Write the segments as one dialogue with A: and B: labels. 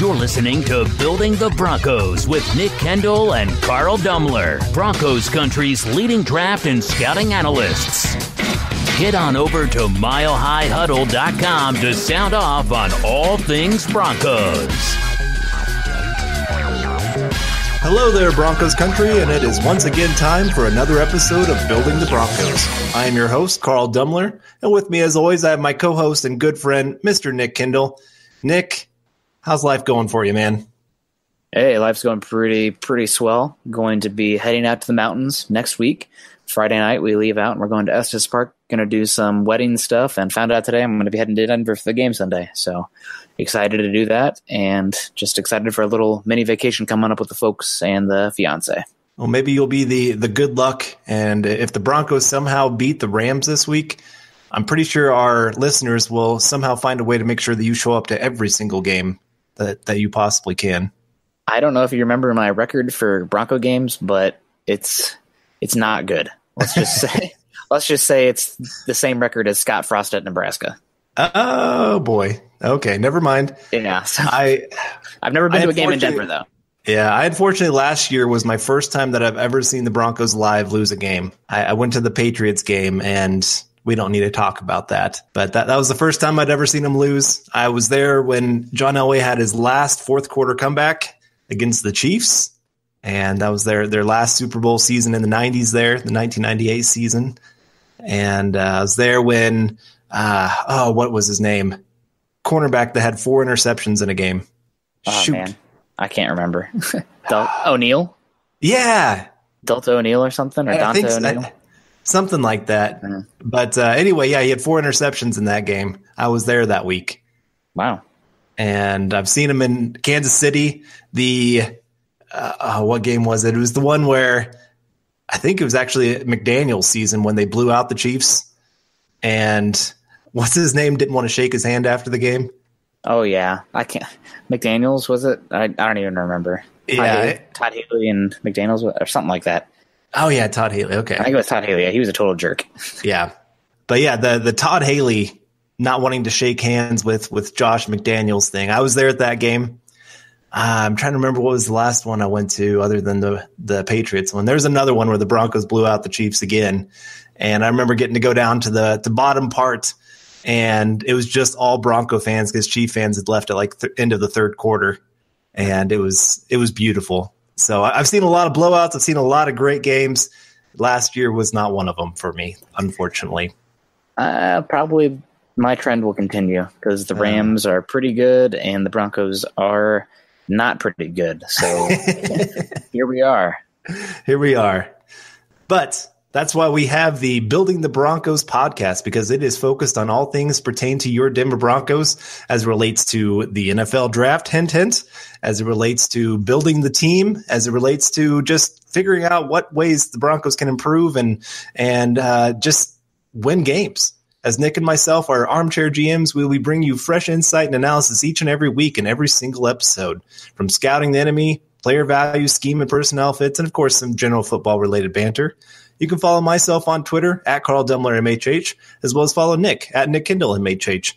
A: You're listening to Building the Broncos with Nick Kendell and Carl Dumler, Broncos country's leading draft and scouting analysts. Head on over to milehighhuddle.com to sound off on all things Broncos.
B: Hello there, Broncos country, and it is once again time for another episode of Building the Broncos. I am your host, Carl Dumler, and with me as always, I have my co-host and good friend, Mr. Nick Kendell. Nick, how's life going for you, man?
C: Hey, life's going pretty swell. Going to be heading out to the mountains next week. Friday night, we leave out and we're going to Estes Park. Going to do some wedding stuff, and found out today I'm going to be heading to Denver for the game Sunday. So excited to do that, and just excited for a little mini vacation coming up with the folks and the fiance.
B: Well, maybe you'll be the good luck, and if the Broncos somehow beat the Rams this week, I'm pretty sure our listeners will somehow find a way to make sure that you show up to every single game that you possibly can.
C: I don't know if you remember my record for Bronco games, but it's not good. Let's just say it's the same record as Scott Frost at Nebraska.
B: Oh boy. Okay, never mind.
C: Yeah, so I've never been to a game in Denver though.
B: Yeah, unfortunately last year was my first time that I've ever seen the Broncos live lose a game. I went to the Patriots game, and we don't need to talk about that. But that was the first time I'd ever seen them lose. I was there when John Elway had his last fourth quarter comeback against the Chiefs. And that was their last Super Bowl season in the 90s there, the 1998 season. And I was there when, what was his name? Cornerback that had 4 interceptions in a game.
C: Oh, man. I can't remember. O'Neal?
B: Yeah.
C: Delta O'Neal or something? Or Dante O'Neal?
B: Something like that. Mm-hmm. But anyway, yeah, he had 4 interceptions in that game. I was there that week.
C: Wow.
B: And I've seen him in Kansas City. What game was it? It was the one where I think it was actually McDaniel's season when they blew out the Chiefs. And what's his name didn't want to shake his hand after the game.
C: Oh, yeah. I can't. McDaniel's, was it? I don't even remember.
B: Yeah.
C: Todd Haley and McDaniel's or something like that.
B: Oh, yeah, Todd Haley. Okay.
C: I think it was Todd Haley. Yeah, he was a total jerk.
B: Yeah. But, yeah, the Todd Haley not wanting to shake hands with Josh McDaniels thing. I was there at that game. I'm trying to remember what was the last one I went to other than the Patriots one. There's another one where the Broncos blew out the Chiefs again. And I remember getting to go down to the bottom part, and it was just all Bronco fans because Chief fans had left at like end of the third quarter. And it was beautiful. So I've seen a lot of blowouts. I've seen a lot of great games. Last year was not one of them for me, unfortunately.
C: Probably my trend will continue because the Rams are pretty good and the Broncos are not pretty good. So here we are.
B: Here we are. But that's why we have the Building the Broncos podcast, because it is focused on all things pertain to your Denver Broncos as it relates to the NFL draft, hint, as it relates to building the team, as it relates to just figuring out what ways the Broncos can improve and just win games. As Nick and myself are armchair GMs, we will bring you fresh insight and analysis each and every week in every single episode, from scouting the enemy, player value, scheme and personnel fits, and of course some general football-related banter. You can follow myself on Twitter at Carl Dumler MHH, as well as follow Nick at Nick Kendell MHH.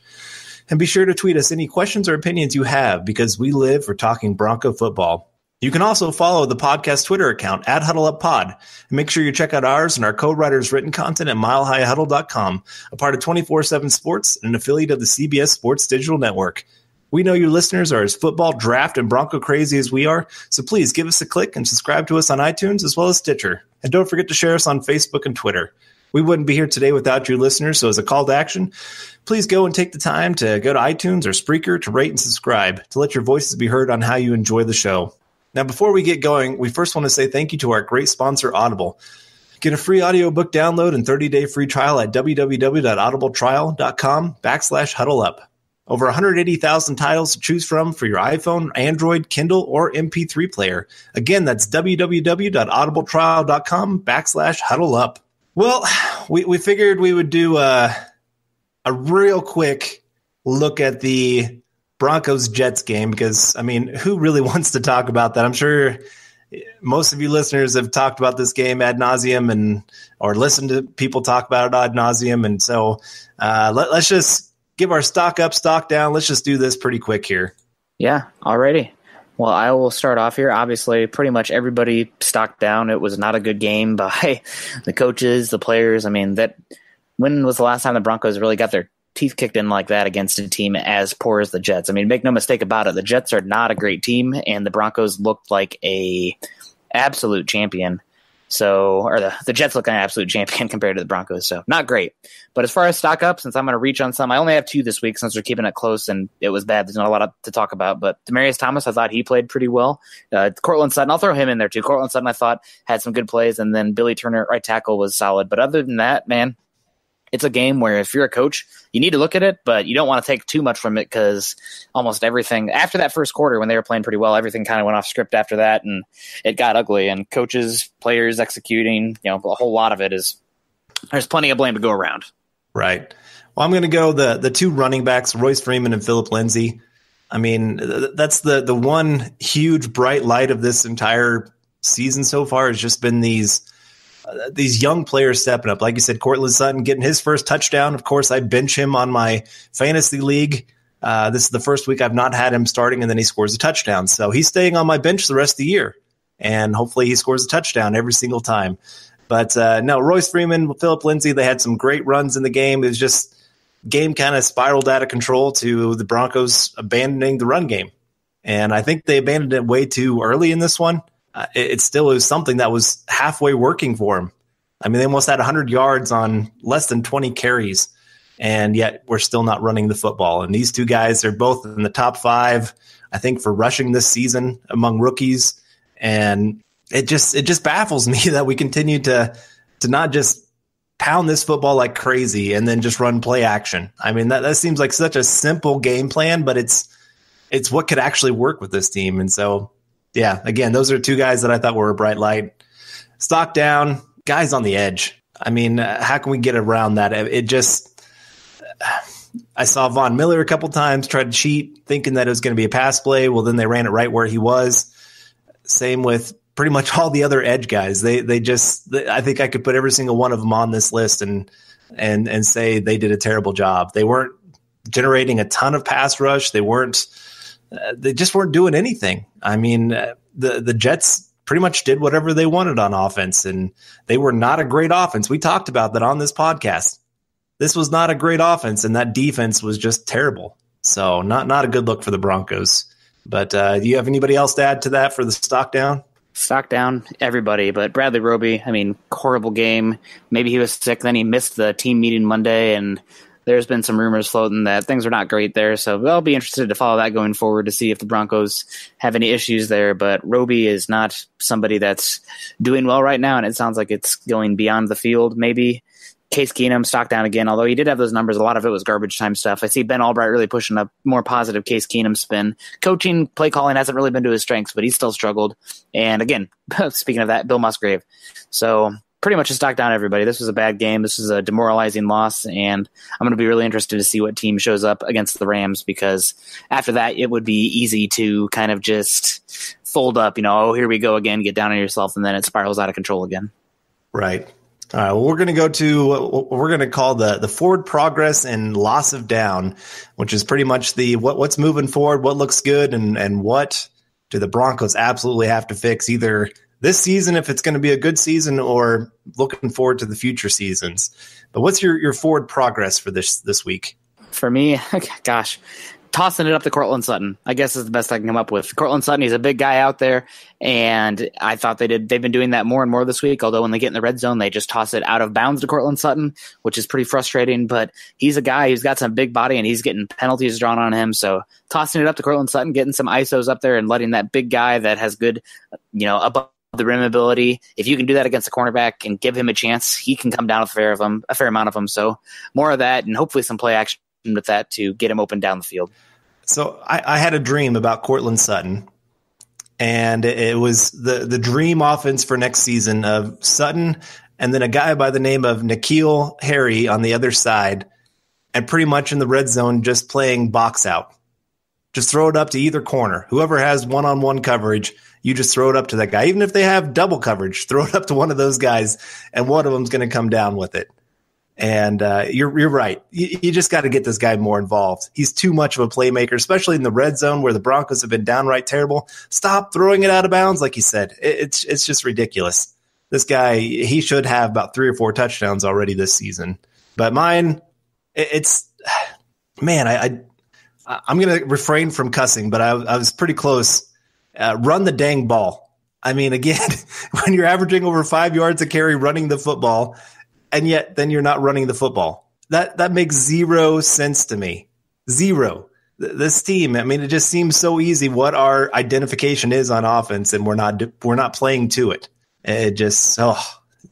B: And be sure to tweet us any questions or opinions you have, because we live for talking Bronco football. You can also follow the podcast Twitter account at HuddleUpPod. And make sure you check out ours and our co-writers' written content at milehighhuddle.com, a part of 24/7 Sports and an affiliate of the CBS Sports Digital Network. We know you listeners are as football, draft, and Bronco crazy as we are, so please give us a click and subscribe to us on iTunes as well as Stitcher. And don't forget to share us on Facebook and Twitter. We wouldn't be here today without you listeners, so as a call to action, please go and take the time to go to iTunes or Spreaker to rate and subscribe to let your voices be heard on how you enjoy the show. Now, before we get going, we first want to say thank you to our great sponsor, Audible. Get a free audiobook download and 30-day free trial at www.audibletrial.com/huddleup. Over 180,000 titles to choose from for your iPhone, Android, Kindle, or MP3 player. Again, that's www.audibletrial.com/huddleup. Well, we figured we would do a real quick look at the Broncos-Jets game because, I mean, who really wants to talk about that? I'm sure most of you listeners have talked about this game ad nauseum or listened to people talk about it ad nauseum. And so let's just give our stock up, stock down. Let's just do this pretty quick here.
C: Yeah, already. Well, I will start off here. Obviously, pretty much everybody stocked down. It was not a good game by the coaches, the players. I mean, when was the last time the Broncos really got their teeth kicked in like that against a team as poor as the Jets? I mean, make no mistake about it. The Jets are not a great team, and the Broncos looked like a absolute champion. So, or the Jets look like an absolute champion compared to the Broncos. So, not great. But as far as stock up, since I'm going to reach on some, I only have 2 this week since we're keeping it close and it was bad. There's not a lot to talk about. But Demaryius Thomas, I thought he played pretty well. Cortland Sutton, I'll throw him in there too. Cortland Sutton, I thought, had some good plays. And then Billy Turner, right tackle, was solid. But other than that, man, it's a game where if you're a coach, you need to look at it, but you don't want to take too much from it because almost everything after that first quarter when they were playing pretty well, everything kind of went off script after that and it got ugly. And coaches, players executing, a whole lot of it there's plenty of blame to go around.
B: Right. Well, I'm going to go the 2 running backs, Royce Freeman and Phillip Lindsay. I mean, that's the one huge bright light of this entire season so far has just been these young players stepping up. Like you said, Cortland Sutton getting his first touchdown. Of course, I bench him on my fantasy league. This is the first week I've not had him starting, and then he scores a touchdown. So he's staying on my bench the rest of the year, and hopefully he scores a touchdown every single time. But no, Royce Freeman, Phillip Lindsay, they had some great runs in the game. It was just game kind of spiraled out of control to the Broncos abandoning the run game. And I think they abandoned it way too early in this one. It still is something that was halfway working for him. I mean, they almost had 100 yards on less than 20 carries, and yet we're still not running the football. And these 2 guys are both in the top 5, I think, for rushing this season among rookies. And it just baffles me that we continue to not just pound this football like crazy and then just run play action. I mean, that seems like such a simple game plan, but it's what could actually work with this team. And so, yeah, again, those are 2 guys that I thought were a bright light. Stock down, guys on the edge. I mean, how can we get around that? I saw Von Miller a couple times try to cheat, thinking that it was going to be a pass play. Well, then they ran it right where he was. Same with pretty much all the other edge guys. I think I could put every single one of them on this list and say they did a terrible job. They weren't generating a ton of pass rush. They just weren't doing anything. I mean, the Jets pretty much did whatever they wanted on offense, and they were not a great offense. We talked about that on this podcast. This was not a great offense, and that defense was just terrible. So not a good look for the Broncos. But do you have anybody else to add to that for the stock down?
C: Stock down, everybody, but Bradley Roby, I mean, horrible game. Maybe he was sick, then he missed the team meeting Monday, and there's been some rumors floating that things are not great there. So I'll be interested to follow that going forward to see if the Broncos have any issues there. But Roby is not somebody that's doing well right now, and it sounds like it's going beyond the field. Maybe Case Keenum, stock down again, although he did have those numbers. A lot of it was garbage time stuff. I see Ben Albright really pushing a more positive Case Keenum spin. Coaching, play calling hasn't really been to his strengths, but he's still struggled. And again, speaking of that, Bill Musgrave. So pretty much a stock down, everybody. This was a bad game. This was a demoralizing loss, and I'm going to be really interested to see what team shows up against the Rams, because after that, it would be easy to kind of just fold up, here we go again, get down on yourself, and then it spirals out of control again.
B: Right. All right, well, we're going to go to what we're going to call the forward progress and loss of down, which is pretty much the what's moving forward, what looks good, and what do the Broncos absolutely have to fix either this season if it's going to be a good season or looking forward to the future seasons. But what's your forward progress for this week?
C: For me, gosh, tossing it up to Cortland Sutton, I guess, is the best I can come up with. Cortland Sutton, he's a big guy out there, and I thought they've been doing that more and more this week, although when they get in the red zone, they just toss it out of bounds to Cortland Sutton, which is pretty frustrating, but he's a guy who's got some big body, and he's getting penalties drawn on him, so tossing it up to Cortland Sutton, getting some ISOs up there, and letting that big guy that has good, above the rim ability, if you can do that against a cornerback and give him a chance, he can come down with a fair amount of them, so more of that, and hopefully some play action with that to get him open down the field.
B: So I had a dream about Cortland Sutton, and it was the dream offense for next season of Sutton and then a guy by the name of N'Keal Harry on the other side, and pretty much in the red zone just playing box out. Just throw it up to either corner. Whoever has one-on-one coverage, you just throw it up to that guy. Even if they have double coverage, throw it up to one of those guys, and one of them's going to come down with it. And you're right. You just got to get this guy more involved. He's too much of a playmaker, especially in the red zone where the Broncos have been downright terrible. Stop throwing it out of bounds, like you said. It's just ridiculous. This guy, he should have about 3 or 4 touchdowns already this season. But mine, man, I'm going to refrain from cussing, but I was pretty close. Run the dang ball. I mean, again, when you're averaging over 5 yards a carry running the football, and yet then you're not running the football. That makes zero sense to me. Zero. This team, I mean, it just seems so easy what our identification is on offense, and we're not playing to it. It just,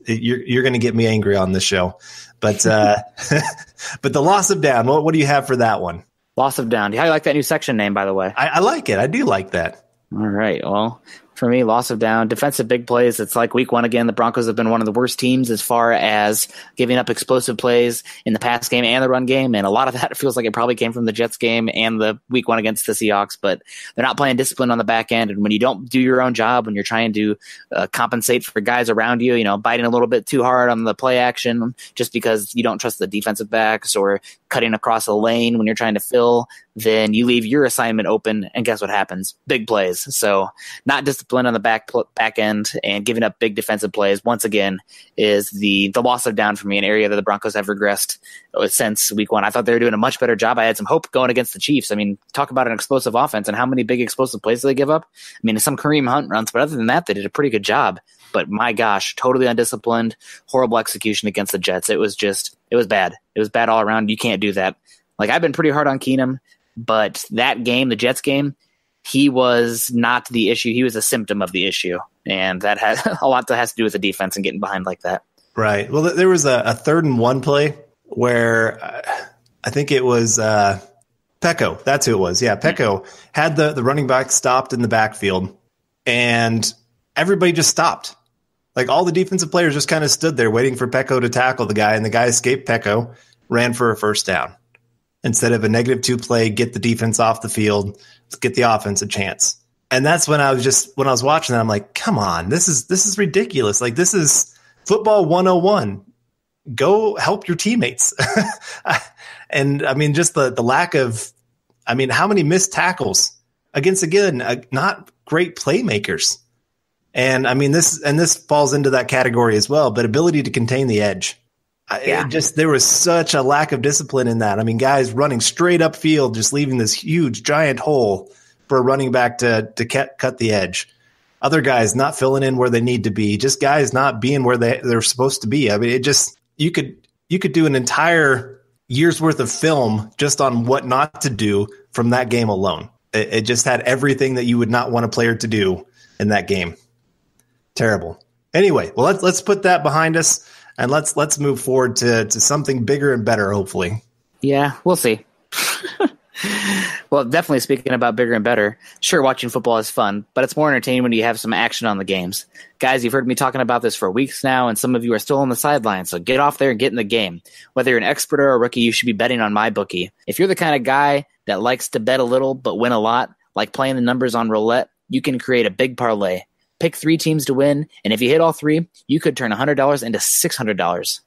B: you're going to get me angry on this show. But but the loss of down, what do you have for that one?
C: Loss of down. How do you like that new section name, by the way?
B: I like it. I do like that.
C: All right. Well, for me, loss of down, defensive big plays. It's like week 1 again. The Broncos have been one of the worst teams as far as giving up explosive plays in the pass game and the run game. And a lot of that feels like it probably came from the Jets game and the week 1 against the Seahawks, but they're not playing discipline on the back end. And when you don't do your own job, when you're trying to compensate for guys around you, biting a little bit too hard on the play action just because you don't trust the defensive backs, or cutting across a lane when you're trying to fill, then you leave your assignment open, and guess what happens? Big plays. So not discipline on the back end and giving up big defensive plays, once again, is the loss of down for me, an area that the Broncos have regressed since week 1. I thought they were doing a much better job. I had some hope going against the Chiefs. I mean, talk about an explosive offense, and how many big explosive plays do they give up? I mean, some Kareem Hunt runs, but other than that, they did a pretty good job. But my gosh, totally undisciplined, horrible execution against the Jets. It was bad. It was bad all around. You can't do that. Like, I've been pretty hard on Keenum, but that game, the Jets game, he was not the issue. He was a symptom of the issue. And that has a lot that has to do with the defense and getting behind like that. Right.
B: Well, there was a 3rd and 1 play where I think it was Pecco. That's who it was. Yeah, Pecco had the running back stopped in the backfield, and everybody just stopped. Like, all the defensive players just kind of stood there waiting for Pecco to tackle the guy, and the guy escaped Pecco, ran for a first down. Instead of a -2 play, get the defense off the field, get the offense a chance. And that's when I was watching that, I'm like, come on, this is ridiculous. Like, this is football 101. Go help your teammates. And I mean, just the lack of, I mean, how many missed tackles against, again, not great playmakers. And I mean, this falls into that category as well, but ability to contain the edge. Yeah. There was such a lack of discipline in that. I mean, guys running straight upfield, just leaving this huge giant hole for a running back to cut the edge. Other guys not filling in where they need to be, just guys not being where they're supposed to be. I mean, you could do an entire year's worth of film just on what not to do from that game alone. It just had everything that you would not want a player to do in that game. Terrible. Anyway, well, let's put that behind us. And let's move forward to something bigger and better, hopefully.
C: Yeah, we'll see. Well, definitely speaking about bigger and better, sure, watching football is fun, but it's more entertaining when you have some action on the games. Guys, you've heard me talking about this for weeks now, and some of you are still on the sidelines, so get off there and get in the game. Whether you're an expert or a rookie, you should be betting on MyBookie. If you're the kind of guy that likes to bet a little but win a lot, like playing the numbers on roulette, you can create a big parlay. Pick 3 teams to win, and if you hit all 3, you could turn $100 into $600.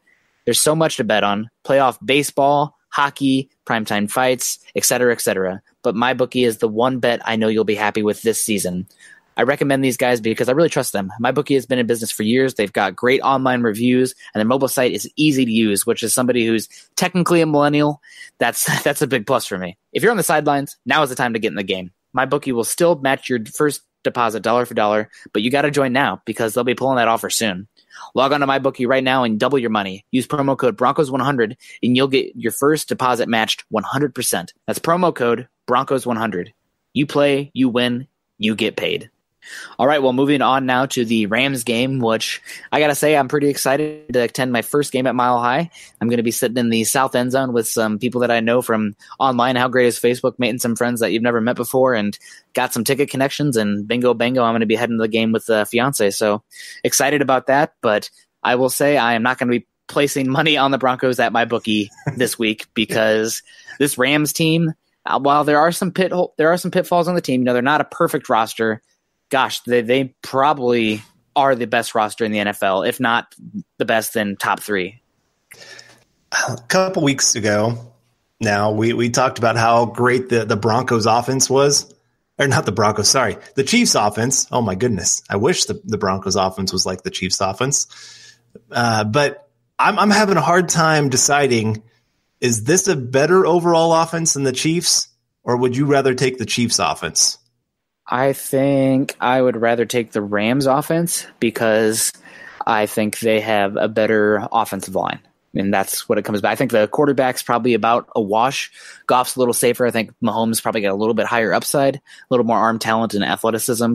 C: There's so much to bet on. Playoff baseball, hockey, primetime fights, etc., etc. But MyBookie is the one bet I know you'll be happy with this season. I recommend these guys because I really trust them. MyBookie has been in business for years. They've got great online reviews, and their mobile site is easy to use, which is somebody who's technically a millennial. That's a big plus for me. If you're on the sidelines, now is the time to get in the game. MyBookie will still match your first deposit dollar for dollar, but you got to join now because they'll be pulling that offer soon. Log on to MyBookie right now and double your money. Use promo code Broncos100 and you'll get your first deposit matched 100%. That's promo code Broncos100. You play, you win, you get paid. All right, well, moving on now to the Rams game, which I got to say I'm pretty excited to attend my first game at Mile High. I'm going to be sitting in the south end zone with some people that I know from online. How great is Facebook? Meeting some friends that you've never met before and got some ticket connections, and bingo, bango, I'm going to be heading to the game with the fiance. So excited about that, but I will say I am not going to be placing money on the Broncos at MyBookie this week because this Rams team, while there are some pitfalls on the team, they're not a perfect roster. Gosh, they probably are the best roster in the NFL, if not the best, then top 3.
B: a couple weeks ago now, we talked about how great the Broncos offense was. Or not the Broncos, sorry. The Chiefs offense. Oh, my goodness. I wish the Broncos offense was like the Chiefs offense. But I'm having a hard time deciding, is this a better overall offense than the Chiefs, or would you rather take the Chiefs offense?
C: I think I would rather take the Rams offense because I think they have a better offensive line. And that's what it comes back. I think the quarterback's probably about a wash. Goff's a little safer. I think Mahomes probably got a little bit higher upside, a little more arm talent and athleticism.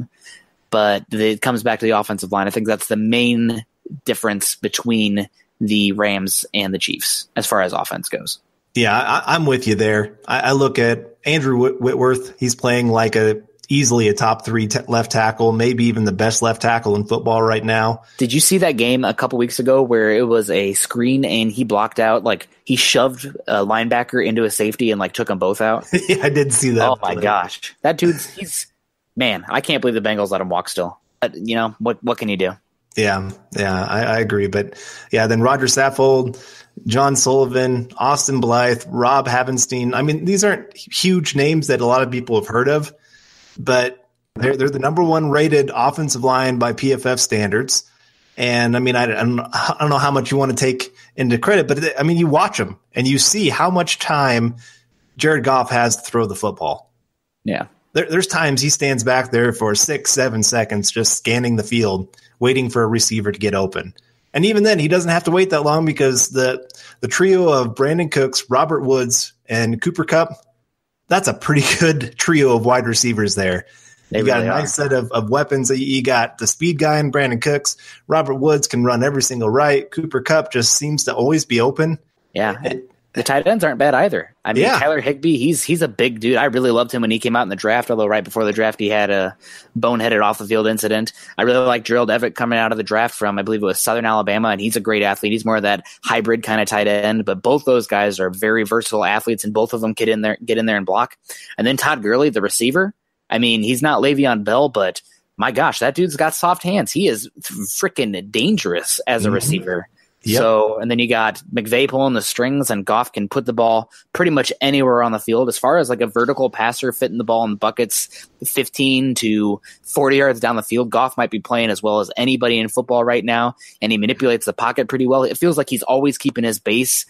C: But it comes back to the offensive line. I think that's the main difference between the Rams and the Chiefs as far as offense goes.
B: Yeah, I'm with you there. I look at Andrew Whitworth. He's playing like easily a top 3 left tackle, maybe even the best left tackle in football right now.
C: Did you see that game a couple weeks ago where it was a screen and he blocked out, like he shoved a linebacker into a safety and like took them both out?
B: Yeah, I did see that.
C: Oh my gosh. That dude's man, I can't believe the Bengals let him walk still. But what can you do?
B: Yeah, I agree. But yeah, then Roger Saffold, John Sullivan, Austin Blythe, Rob Havenstein. I mean, these aren't huge names that a lot of people have heard of, but they're the number 1 rated offensive line by PFF standards. And I mean, I don't know how much you want to take into credit, but I mean, you watch them and you see how much time Jared Goff has to throw the football.
C: Yeah.
B: There's times he stands back there for 6-7 seconds just scanning the field, waiting for a receiver to get open. And even then, he doesn't have to wait that long because the trio of Brandon Cooks, Robert Woods, and Cooper Kupp, that's a pretty good trio of wide receivers there. You got a nice set of weapons. You got the speed guy in Brandon Cooks. Robert Woods can run every single right. Cooper Kupp just seems to always be open.
C: Yeah. The tight ends aren't bad either. I mean, Tyler Higbee, he's a big dude. I really loved him when he came out in the draft, although right before the draft he had a boneheaded off-the-field incident. I really like Gerald Everett coming out of the draft from, I believe it was Southern Alabama, and he's a great athlete. He's more of that hybrid kind of tight end, but both those guys are very versatile athletes, and both of them get in there and block. And then Todd Gurley, the receiver, I mean, he's not Le'Veon Bell, but my gosh, that dude's got soft hands. He is freaking dangerous as a receiver. Yep. So, and then you got McVay pulling the strings, and Goff can put the ball pretty much anywhere on the field. As far as like a vertical passer fitting the ball in buckets 15 to 40 yards down the field, Goff might be playing as well as anybody in football right now, and he manipulates the pocket pretty well. It feels like he's always keeping his base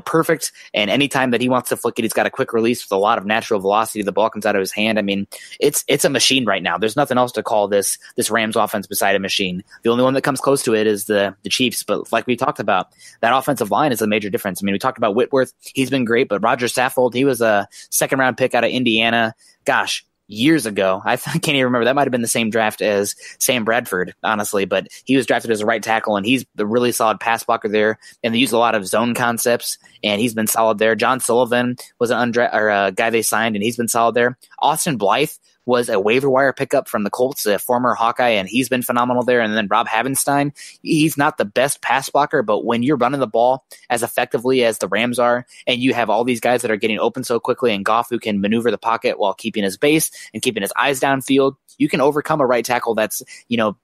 C: perfect. And anytime that he wants to flick it, he's got a quick release with a lot of natural velocity. The ball comes out of his hand. I mean, it's a machine right now. There's nothing else to call this Rams offense beside a machine. The only one that comes close to it is the Chiefs. But like we talked about, that offensive line is a major difference. I mean, we talked about Whitworth. He's been great, but Roger Saffold, he was a 2nd-round pick out of Indiana. Gosh, years ago. I can't even remember. That might have been the same draft as Sam Bradford, honestly, but he was drafted as a right tackle, and he's the really solid pass blocker there, and they use a lot of zone concepts, and he's been solid there. John Sullivan was a guy they signed, and he's been solid there. Austin Blythe was a waiver wire pickup from the Colts, a former Hawkeye, and he's been phenomenal there. And then Rob Havenstein, he's not the best pass blocker, but when you're running the ball as effectively as the Rams are, and you have all these guys that are getting open so quickly, and Goff who can maneuver the pocket while keeping his base and keeping his eyes downfield, you can overcome a right tackle that's,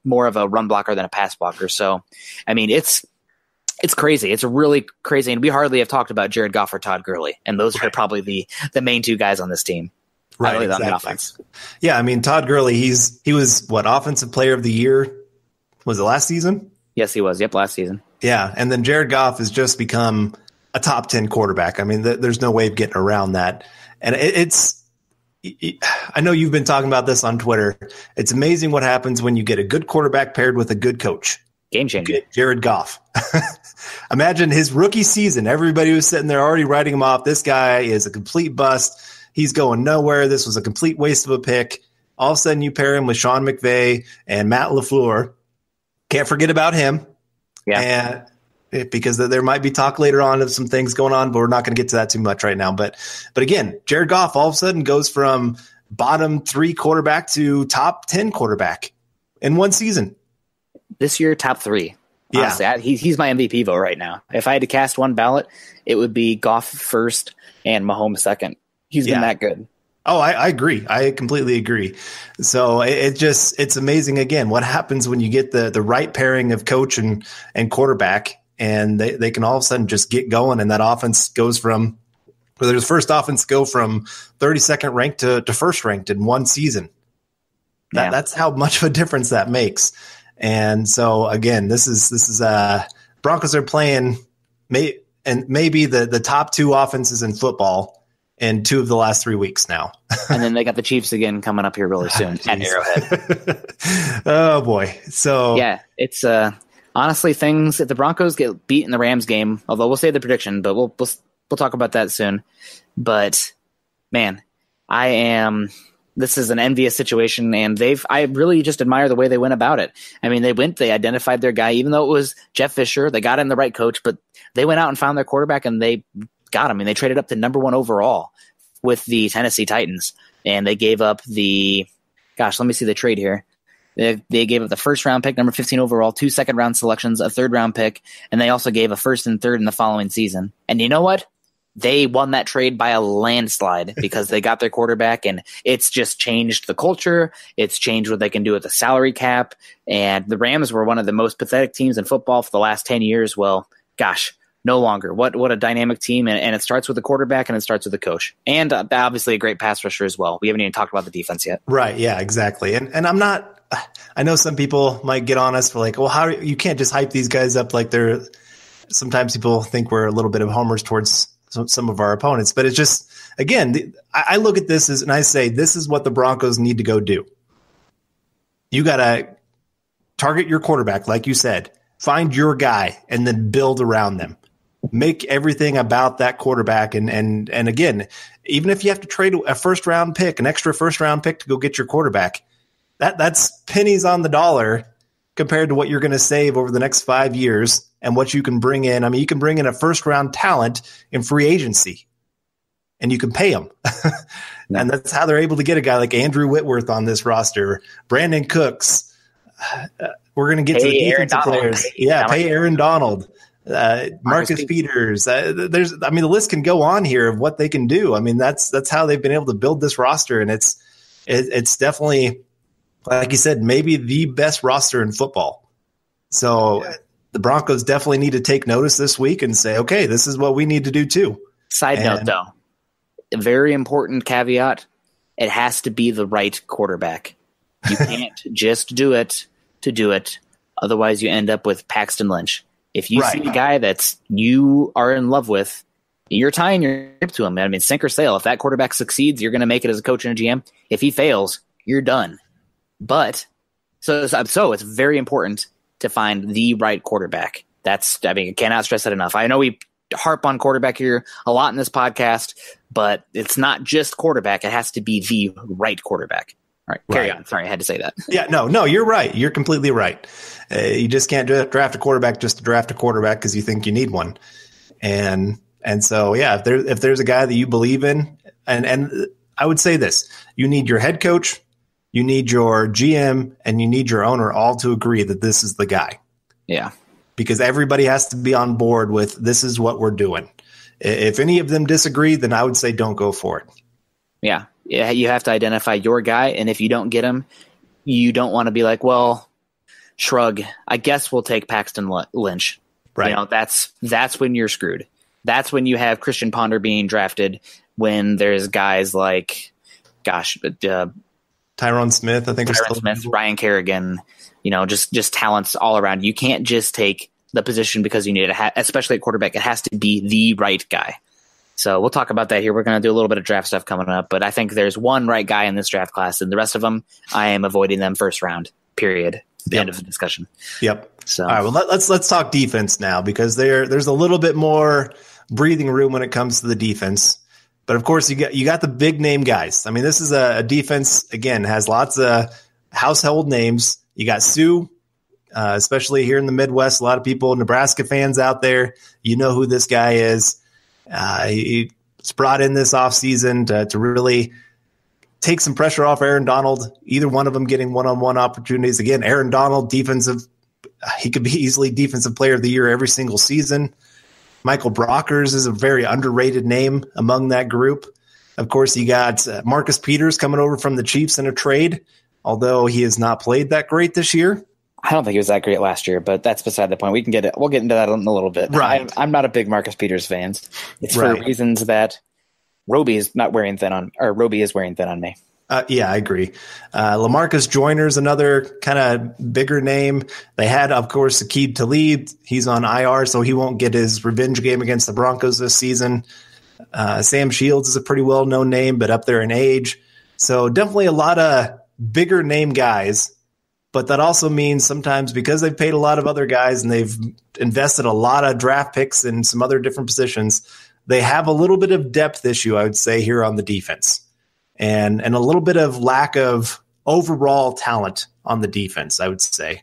C: more of a run blocker than a pass blocker. So, I mean, it's crazy. It's really crazy. And we hardly have talked about Jared Goff or Todd Gurley. And those are probably the main 2 guys on this team.
B: Right, exactly. On the offense. Yeah, I mean, Todd Gurley, he was Offensive Player of the Year? Was it last season?
C: Yes, he was. Yep, last season.
B: Yeah, and then Jared Goff has just become a top 10 quarterback. I mean, there's no way of getting around that. And I know you've been talking about this on Twitter. It's amazing what happens when you get a good quarterback paired with a good coach.
C: Game changer.
B: Jared Goff. Imagine his rookie season. Everybody was sitting there already writing him off. This guy is a complete bust. He's going nowhere. This was a complete waste of a pick. All of a sudden, you pair him with Sean McVay and Matt LaFleur. Can't forget about him.
C: Yeah.
B: And because there might be talk later on of some things going on, but we're not going to get to that too much right now. But again, Jared Goff all of a sudden goes from bottom 3 quarterback to top 10 quarterback in one season.
C: This year, top 3. Honestly, yeah. He's my MVP vote right now. If I had to cast one ballot, it would be Goff first and Mahomes second. He's been that good.
B: Oh, I agree. I completely agree. So it's amazing again what happens when you get the right pairing of coach and quarterback, and they can all of a sudden just get going, and that offense goes from – their first offense go from 32nd ranked to first ranked in one season. That's how much of a difference that makes. And so, again, this is Broncos are playing maybe the top two offenses in football in 2 of the last 3 weeks now.
C: And then they got the Chiefs again coming up here really soon at Arrowhead.
B: Oh, boy. So
C: yeah, it's honestly things. If the Broncos get beat in the Rams game, although we'll say the prediction, but we'll talk about that soon. But man, this is an envious situation, and I really just admire the way they went about it. I mean, they identified their guy, even though it was Jeff Fisher. They got in the right coach, but they went out and found their quarterback, and they got him. And they traded up to number 1 overall with the Tennessee Titans, and they gave up let me see the trade here. They gave up the first round pick, number 15 overall, 2 second-round selections, a third-round pick, and they also gave a first and third in the following season. And you know what? They won that trade by a landslide because they got their quarterback, and it's just changed the culture. It's changed what they can do with the salary cap. And the Rams were one of the most pathetic teams in football for the last 10 years. Well, gosh, no longer. What a dynamic team. And it starts with the quarterback, and it starts with the coach. And obviously a great pass rusher as well. We haven't even talked about the defense yet. Right.
B: Yeah, exactly. And I'm not – I know some people might get on us for like, well, how you can't just hype these guys up like they're – sometimes people think we're a little bit of homers towards – some of our opponents, but it's just, again, I look at this and I say, this is what the Broncos need to go do. You got to target your quarterback, like you said, find your guy, and then build around them. Make everything about that quarterback. And again, even if you have to trade a first round pick, an extra first round pick to go get your quarterback, that's pennies on the dollar compared to what you're going to save over the next 5 years and what you can bring in. I mean, you can bring in a first-round talent in free agency, and you can pay them. And that's how they're able to get a guy like Andrew Whitworth on this roster, Brandon Cooks. We're going to get to the defensive players. Yeah, pay Aaron Donald, Marcus Peters. The list can go on here of what they can do. I mean, that's how they've been able to build this roster, and it's definitely – like you said, maybe the best roster in football. So the Broncos definitely need to take notice this week and say, okay, this is what we need to do too.
C: Side note, though, a very important caveat, it has to be the right quarterback. You can't just do it to do it. Otherwise, you end up with Paxton Lynch. If you see a guy that's you are in love with, you're tying your hip to him. I mean, sink or sail. If that quarterback succeeds, you're going to make it as a coach and a GM. If he fails, you're done. But so it's very important to find the right quarterback. I cannot stress that enough. I know we harp on quarterback here a lot in this podcast, but it's not just quarterback. It has to be the right quarterback. All right, carry on. Sorry, I had to say that.
B: Yeah, no, you're right. You're completely right. You just can't draft a quarterback just to draft a quarterback because you think you need one. And so, yeah, if there's a guy that you believe in, and I would say this, you need your head coach, you need your GM, and you need your owner all to agree that this is the guy.
C: Yeah.
B: Because everybody has to be on board with this is what we're doing. If any of them disagree, then I would say don't go for it.
C: Yeah. Yeah, you have to identify your guy, and if you don't get him, you don't want to be like, well, shrug, I guess we'll take Paxton Lynch.
B: Right.
C: You know, that's when you're screwed. That's when you have Christian Ponder being drafted, when there's guys like,
B: Tyron Smith,
C: Ryan Kerrigan, just talents all around. You can't just take the position because you need it, especially at quarterback. It has to be the right guy. So we'll talk about that here. We're going to do a little bit of draft stuff coming up, but I think there's one right guy in this draft class, and the rest of them, I am avoiding them first round, period. The end of the discussion.
B: Yep. So, all right, well, let's talk defense now, because there's a little bit more breathing room when it comes to the defense. But of course, you got the big name guys. I mean, this is a defense, again, has lots of household names. You got Sue, especially here in the Midwest. A lot of people, Nebraska fans out there, you know who this guy is. He's brought in this offseason to really take some pressure off Aaron Donald, either one of them getting one-on-one opportunities. Again, Aaron Donald, he could be easily defensive player of the year every single season. Michael Brockers is a very underrated name among that group. Of course, you got Marcus Peters coming over from the Chiefs in a trade, although he has not played that great this year.
C: I don't think he was that great last year, but that's beside the point. We'll get into that in a little bit.
B: Right.
C: I'm not a big Marcus Peters fan. It's for
B: Right.
C: reasons that Roby is wearing thin on me.
B: Yeah, I agree. LaMarcus Joyner's another kind of bigger name. They had, of course, Aqib Talib. He's on IR, so he won't get his revenge game against the Broncos this season. Sam Shields is a pretty well-known name, but up there in age. So definitely a lot of bigger name guys. But that also means sometimes because they've paid a lot of other guys and they've invested a lot of draft picks in some other different positions, they have a little bit of depth issue, I would say, here on the defense. And a little bit of lack of overall talent on the defense, I would say.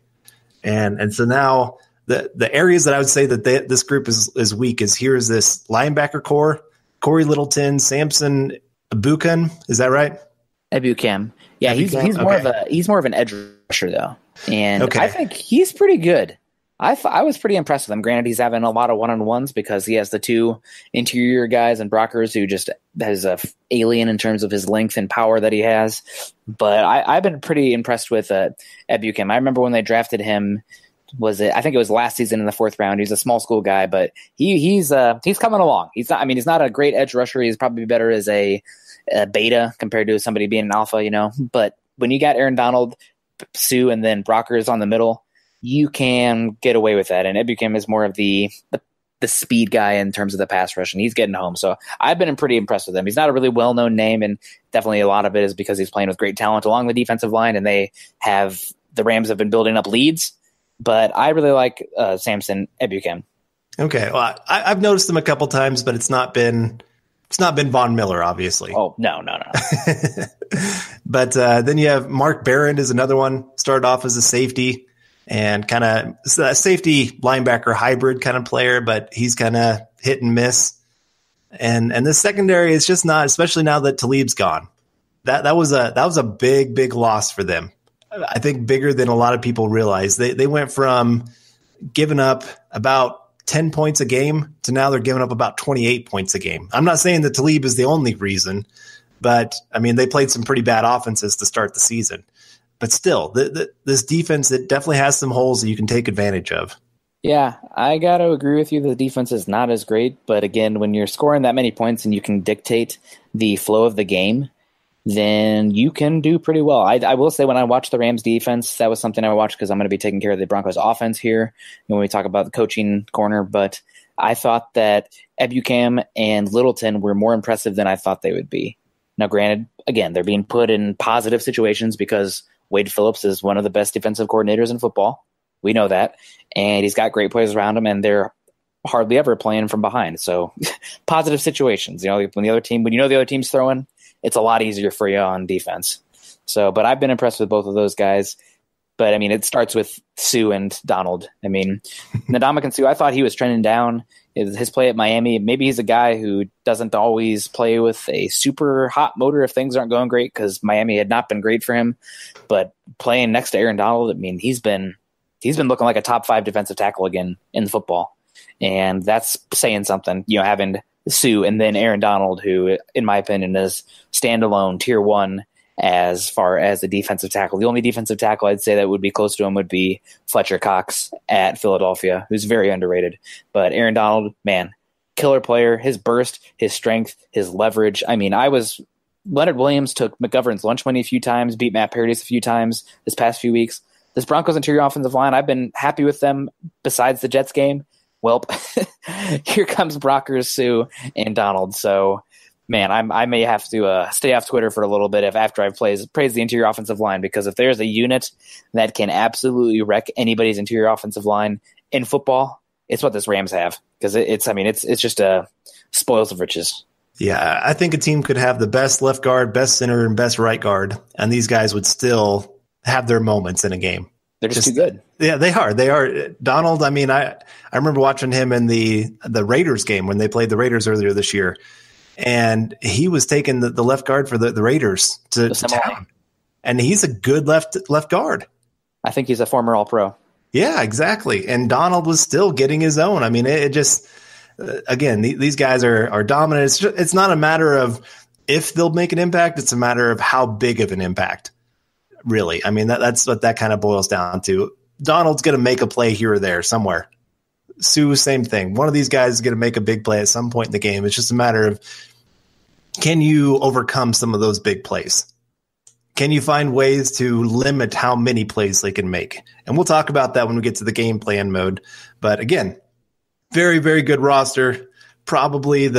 B: And so now the areas that I would say that this group is weak is here's this linebacker core, Corey Littleton, Samson Ebukam. Is that right?
C: Ebukam. Yeah, he's more of an edge rusher though, and
B: Okay.
C: I think he's pretty good. I was pretty impressed with him. Granted, he's having a lot of one-on-ones because he has the two interior guys and Brockers who just has a alien in terms of his length and power that he has. But I've been pretty impressed with Ebukam. I remember when they drafted him. I think it was last season in the 4th round. He's a small school guy, but he's coming along. He's not a great edge rusher. He's probably better as a beta compared to somebody being an alpha, But when you got Aaron Donald, Sue, and then Brockers on the middle, you can get away with that. And Ebukam is more of the speed guy in terms of the pass rush, and he's getting home. So I've been pretty impressed with him. He's not a really well-known name, and definitely a lot of it is because he's playing with great talent along the defensive line, and the Rams have been building up leads. But I really like Samson Ebukam.
B: Okay. Well, I've noticed him a couple times, but it's not been Von Miller, obviously.
C: Oh, no.
B: But then you have Mark Barron is another one. Started off as a safety and kind of a safety linebacker hybrid kind of player, but he's kind of hit and miss. And the secondary is just not, especially now that Talib's gone. That was a big loss for them. I think bigger than a lot of people realize. They went from giving up about 10 points a game to now they're giving up about 28 points a game. I'm not saying that Talib is the only reason, but I mean, they played some pretty bad offenses to start the season. But still, this defense, it definitely has some holes that you can take advantage of.
C: Yeah, I got to agree with you. The defense is not as great, but again, when you're scoring that many points and you can dictate the flow of the game, then you can do pretty well. I will say when I watched the Rams defense, that was something I watched because I'm going to be taking care of the Broncos offense here when we talk about the coaching corner. But I thought that Ebukam and Littleton were more impressive than I thought they would be. Now, granted, again, they're being put in positive situations because Wade Phillips is one of the best defensive coordinators in football. We know that. And he's got great players around him, and they're hardly ever playing from behind. So positive situations. When you know the other team's throwing, it's a lot easier for you on defense. So, but I've been impressed with both of those guys. But I mean, it starts with Sue and Donald. I mean, Ndamukong Suh, I thought he was trending down. His play at Miami, maybe he's a guy who doesn't always play with a super hot motor if things aren't going great because Miami had not been great for him. But playing next to Aaron Donald, I mean, he's been looking like a top 5 defensive tackle again in football. And that's saying something, having Sue and then Aaron Donald, who, in my opinion, is standalone tier 1 as far as the defensive tackle. The only defensive tackle I'd say that would be close to him would be Fletcher Cox at Philadelphia, who's very underrated. But Aaron Donald, man, killer player. His burst, his strength, his leverage. I mean, Leonard Williams took McGovern's lunch money a few times, beat Matt Paradis a few times this past few weeks. This Broncos interior offensive line, I've been happy with them besides the Jets game. Well, here comes Brockers, Sue, and Donald. So, man, I may have to stay off Twitter for a little bit after I've praised the interior offensive line, because if there's a unit that can absolutely wreck anybody's interior offensive line in football, it's what this Rams have, because it's just a spoils of riches.
B: Yeah, I think a team could have the best left guard, best center, and best right guard, and these guys would still have their moments in a game.
C: They're just too good.
B: Yeah, they are. Donald, I mean, I remember watching him in the Raiders game when they played the Raiders earlier this year, and he was taking the left guard for the Raiders to town. And he's a good left guard. I
C: think he's a former All-Pro.
B: Yeah, exactly. And Donald was still getting his own. I mean, it just again, these guys are dominant. It's not a matter of if they'll make an impact. It's a matter of how big of an impact. Really, I mean, that's what that kind of boils down to. Donald's going to make a play here or there somewhere. Sue, same thing. One of these guys is going to make a big play at some point in the game. It's just a matter of, can you overcome some of those big plays? Can you find ways to limit how many plays they can make? And we'll talk about that when we get to the game plan mode. But again, very, very good roster. Probably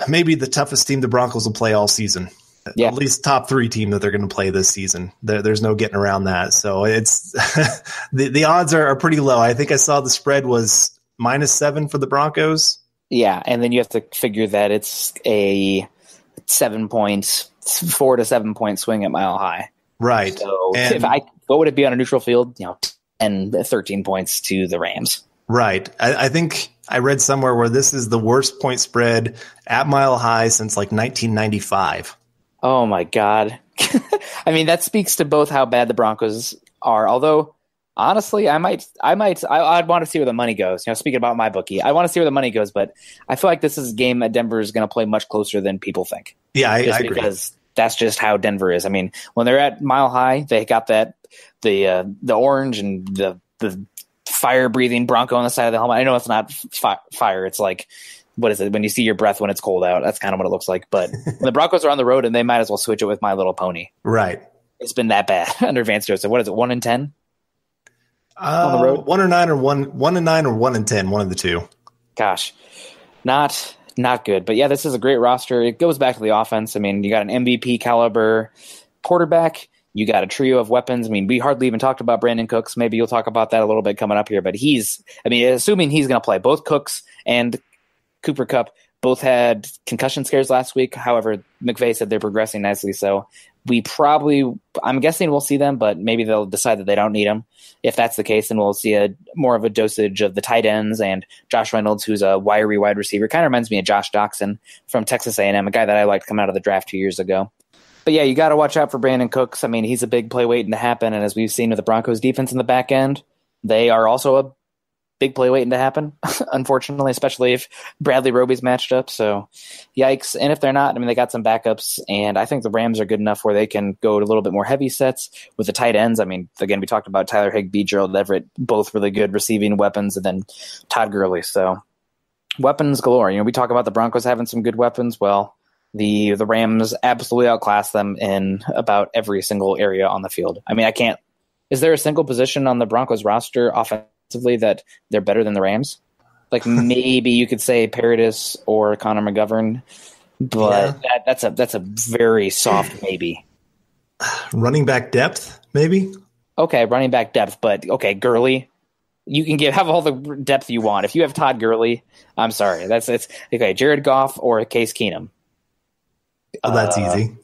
B: maybe the toughest team the Broncos will play all season.
C: Yeah.
B: At least top 3 team that they're going to play this season. There's no getting around that. So it's the odds are pretty low. I think I saw the spread was -7 for the Broncos.
C: Yeah, and then you have to figure that it's a 4 to 7 point swing at Mile High.
B: Right.
C: So what would it be on a neutral field? 10, 13 points to the Rams.
B: Right. I think I read somewhere where this is the worst point spread at Mile High since like 1995.
C: Oh my God. I mean, that speaks to both how bad the Broncos are. Although, honestly, I'd want to see where the money goes. Speaking about my bookie, I want to see where the money goes, but I feel like this is a game that Denver is going to play much closer than people think.
B: Yeah, I agree.
C: Because that's just how Denver is. I mean, when they're at Mile High, they got the orange and the fire-breathing Bronco on the side of the helmet. I know it's not fire. It's like, what is it? When you see your breath when it's cold out, that's kind of what it looks like. But when the Broncos are on the road, and they might as well switch it with My Little Pony.
B: Right.
C: It's been that bad under Vance Joseph. What is it? 1 in 10 on the road?
B: 1 or 9 or 1 and 9 or 1 and 10. One of the two.
C: Gosh, not good. But yeah, this is a great roster. It goes back to the offense. I mean, you got an MVP caliber quarterback. You got a trio of weapons. I mean, we hardly even talked about Brandon Cooks. Maybe you'll talk about that a little bit coming up here. But assuming he's going to play, both Cooks and Cooper Kupp both had concussion scares last week. However, McVay said they're progressing nicely. So I'm guessing we'll see them, but maybe they'll decide that they don't need them. If that's the case, then we'll see more of a dosage of the tight ends and Josh Reynolds, who's a wiry wide receiver. Kind of reminds me of Josh Doxson from Texas A&M, a guy that I liked coming out of the draft 2 years ago. But yeah, you got to watch out for Brandon Cooks. I mean, he's a big play waiting to happen. And as we've seen with the Broncos defense in the back end, they are also a big play waiting to happen, unfortunately, especially if Bradley Roby's matched up. So yikes. And if they're not, I mean, they got some backups, and I think the Rams are good enough where they can go to a little bit more heavy sets with the tight ends. I mean, again, we talked about Tyler Higbee, Gerald Everett, both really good receiving weapons, and then Todd Gurley. So weapons galore. We talk about the Broncos having some good weapons. Well, the Rams absolutely outclass them in about every single area on the field. I mean, is there a single position on the Broncos roster offensively that they're better than the Rams? Like maybe you could say Paradis or Connor McGovern, but that's a very soft maybe.
B: Running back depth, maybe?
C: Okay, running back depth, but okay, Gurley. You can have all the depth you want. If you have Todd Gurley, I'm sorry. It's okay, Jared Goff or Case Keenum.
B: Well, that's easy.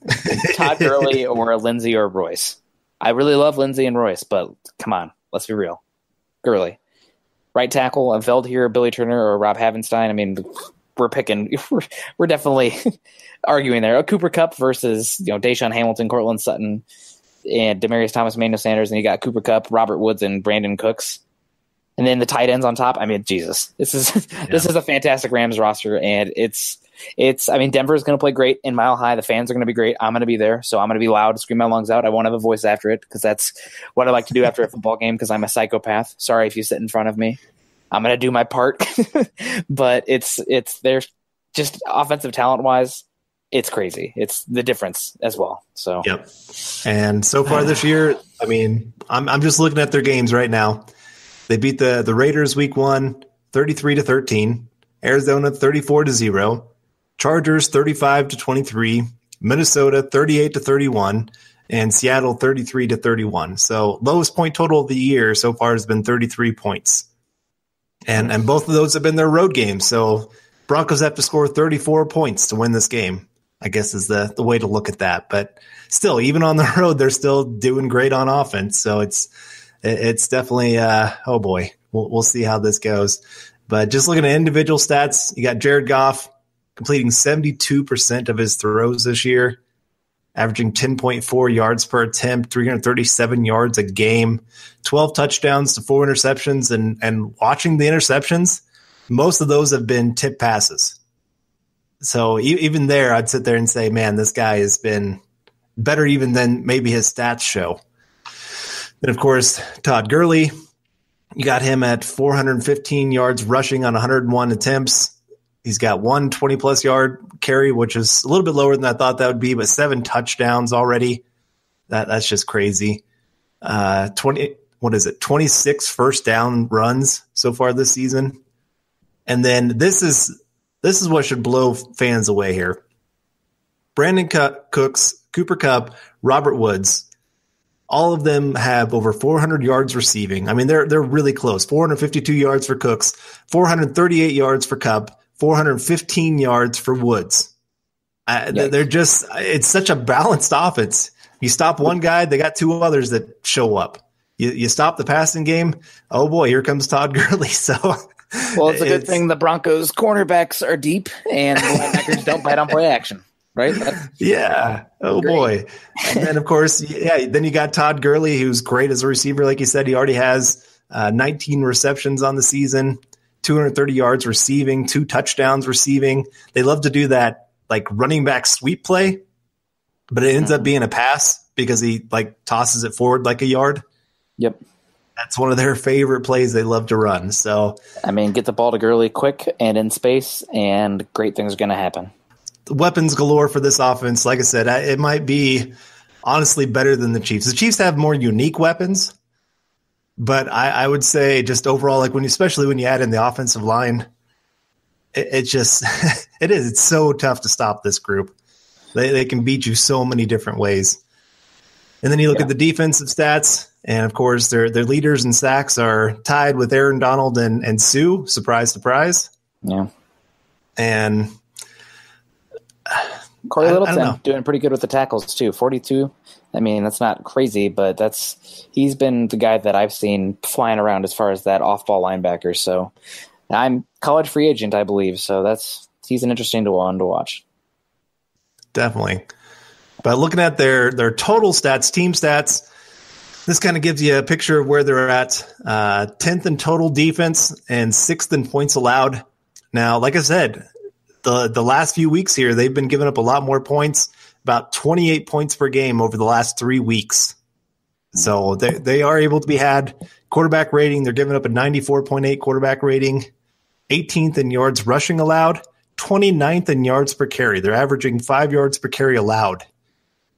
C: Todd Gurley or Lindsey or Royce. I really love Lindsey and Royce, but come on, let's be real. Gurley. Right tackle, a Veld here, Billy Turner, or Rob Havenstein. I mean, we're definitely arguing there. A Cooper Kupp versus Deshaun Hamilton, Cortland Sutton, and Demaryius Thomas, Emmanuel Sanders, and you got Cooper Kupp, Robert Woods, and Brandon Cooks. And then the tight ends on top. I mean, Jesus, this is a fantastic Rams roster, and I mean, Denver is going to play great in Mile High. The fans are going to be great. I'm going to be there, so I'm going to be loud, scream my lungs out. I won't have a voice after it because that's what I like to do after a football game because I'm a psychopath. Sorry if you sit in front of me. I'm going to do my part, but they're just offensive talent wise, it's crazy. It's the difference as well. So
B: yep. And so far this year, I mean, I'm just looking at their games right now. They beat the Raiders week 1, 33-13, Arizona 34-0, Chargers 35-23, Minnesota 38-31, and Seattle 33-31. So lowest point total of the year so far has been 33 points. And both of those have been their road games. So Broncos have to score 34 points to win this game, I guess is the way to look at that. But still, even on the road, they're still doing great on offense. So it's definitely, oh boy, we'll see how this goes. But just looking at individual stats, you got Jared Goff completing 72% of his throws this year, averaging 10.4 yards per attempt, 337 yards a game, 12 touchdowns to 4 interceptions. And watching the interceptions, most of those have been tip passes. So even there, I'd sit there and say, man, this guy has been better even than maybe his stats show. Then, of course, Todd Gurley. You got him at 415 yards rushing on 101 attempts. He's got one 20-plus yard carry, which is a little bit lower than I thought that would be, but 7 touchdowns already. That's just crazy. 26 first down runs so far this season. And then this is what should blow fans away here. Brandon Cooks, Cooper Kupp, Robert Woods, all of them have over 400 yards receiving. I mean, they're really close. 452 yards for Cooks, 438 yards for Kupp, 415 yards for Woods. They're just – it's such a balanced offense. You stop one guy, they got 2 others that show up. You stop the passing game, oh, boy, here comes Todd Gurley. So
C: well, it's a good thing the Broncos cornerbacks are deep and the linebackers don't bite on play action. Right?
B: Yeah. Oh, great. Boy. And then, of course, then you got Todd Gurley, who's great as a receiver. Like you said, he already has 19 receptions on the season, 230 yards receiving, 2 touchdowns receiving. They love to do that, like, running back sweep play, but it ends up being a pass because he, like, tosses it forward like a yard.
C: Yep.
B: That's one of their favorite plays they love to run. So,
C: I mean, get the ball to Gurley quick and in space, and great things are going to happen.
B: Weapons galore for this offense. Like I said, it might be honestly better than the Chiefs. The Chiefs have more unique weapons, but I would say just overall, like especially when you add in the offensive line, it's so tough to stop this group. They can beat you so many different ways. And then you look at the defensive stats, and of course their leaders in sacks are tied with Aaron Donald and Sue. Surprise, surprise.
C: Yeah.
B: And
C: Corey Littleton doing pretty good with the tackles too. 42. I mean, that's not crazy, but he's been the guy that I've seen flying around as far as that off-ball linebacker. So I'm college free agent, I believe. So he's an interesting one to watch.
B: Definitely. But looking at their total stats, team stats, this kind of gives you a picture of where they're at. 10th in total defense and 6th in points allowed. Now, like I said, the last few weeks here, they've been giving up a lot more points, about 28 points per game over the last 3 weeks. So they are able to be had. Quarterback rating, they're giving up a 94.8 quarterback rating, 18th in yards rushing allowed, 29th in yards per carry. They're averaging 5 yards per carry allowed.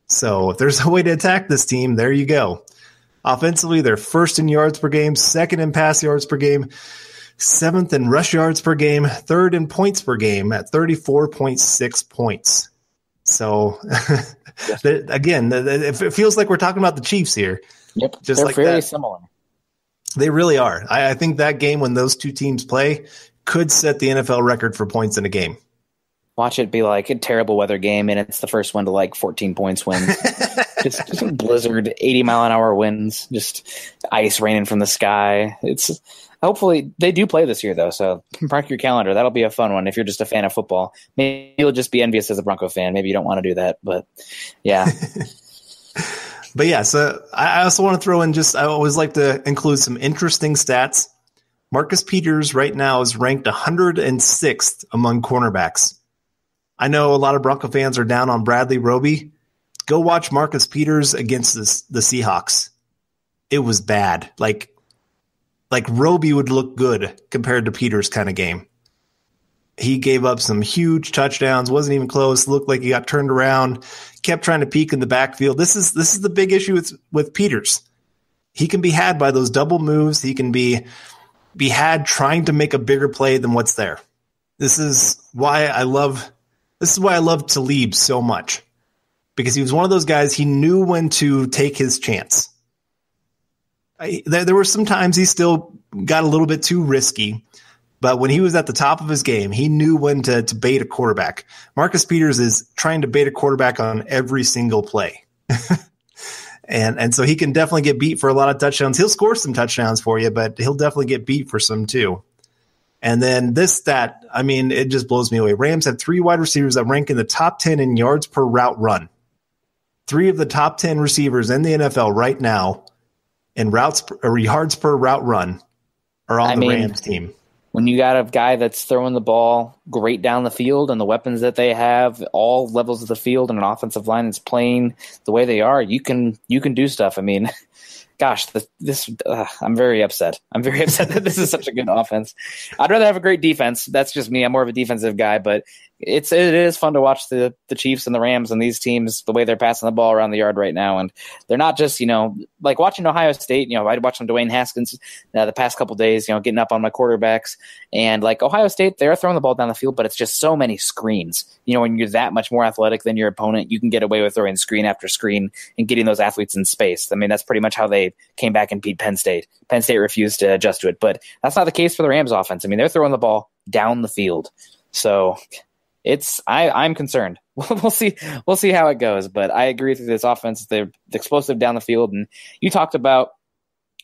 B: So if there's a way to attack this team, there you go. Offensively, they're 1st in yards per game, 2nd in pass yards per game, 7th in rush yards per game, 3rd in points per game at 34.6 points. So, again, it feels like we're talking about the Chiefs here.
C: Yep,
B: just
C: they're
B: like
C: very
B: that.
C: similar.
B: They really are. I think that game when those two teams play could set the NFL record for points in a game.
C: Watch it be like a terrible weather game, and it's the first one to like 14 points win. just blizzard, 80-mile-an-hour winds, just ice raining from the sky. Hopefully they do play this year, though, so mark your calendar. That'll be a fun one if you're just a fan of football. Maybe you'll just be envious as a Bronco fan. Maybe you don't want to do that, but yeah.
B: But yeah, so I also want to throw in I always like to include some interesting stats. Marcus Peters right now is ranked 106th among cornerbacks. I know a lot of Bronco fans are down on Bradley Roby. Go watch Marcus Peters against the Seahawks. It was bad. Like Roby would look good compared to Peters' kind of game. He gave up some huge touchdowns, wasn't even close, looked like he got turned around, kept trying to peek in the backfield. This is the big issue with Peters. He can be had by those double moves. He can be had trying to make a bigger play than what's there. This is why I love Talib so much, because he was one of those guys, he knew when to take his chance. There were some times he still got a little bit too risky, but when he was at the top of his game, he knew when to bait a quarterback. Marcus Peters is trying to bait a quarterback on every single play. And so he can definitely get beat for a lot of touchdowns. He'll score some touchdowns for you, but he'll definitely get beat for some too. And then this stat, I mean, it just blows me away. Rams have 3 wide receivers that rank in the top 10 in yards per route run. 3 of the top 10 receivers in the NFL right now in yards per route run are on the Rams team.
C: When you got a guy that's throwing the ball great down the field and the weapons that they have, all levels of the field, and an offensive line that's playing the way they are, you can do stuff. I mean, gosh, I'm very upset. I'm very upset that this is such a good offense. I'd rather have a great defense. That's just me. I'm more of a defensive guy, but it is fun to watch the Chiefs and the Rams and these teams, the way they're passing the ball around the yard right now. And they're not just, like watching Ohio State, I watched some Dwayne Haskins the past couple days, getting up on my quarterbacks. And like Ohio State, they're throwing the ball down the field, but it's just so many screens. When you're that much more athletic than your opponent, you can get away with throwing screen after screen and getting those athletes in space. I mean, that's pretty much how they came back and beat Penn State. Penn State refused to adjust to it, but that's not the case for the Rams offense. I mean, they're throwing the ball down the field. So I'm concerned. We'll see how it goes, but I agree with this offense. They're explosive down the field. And you talked about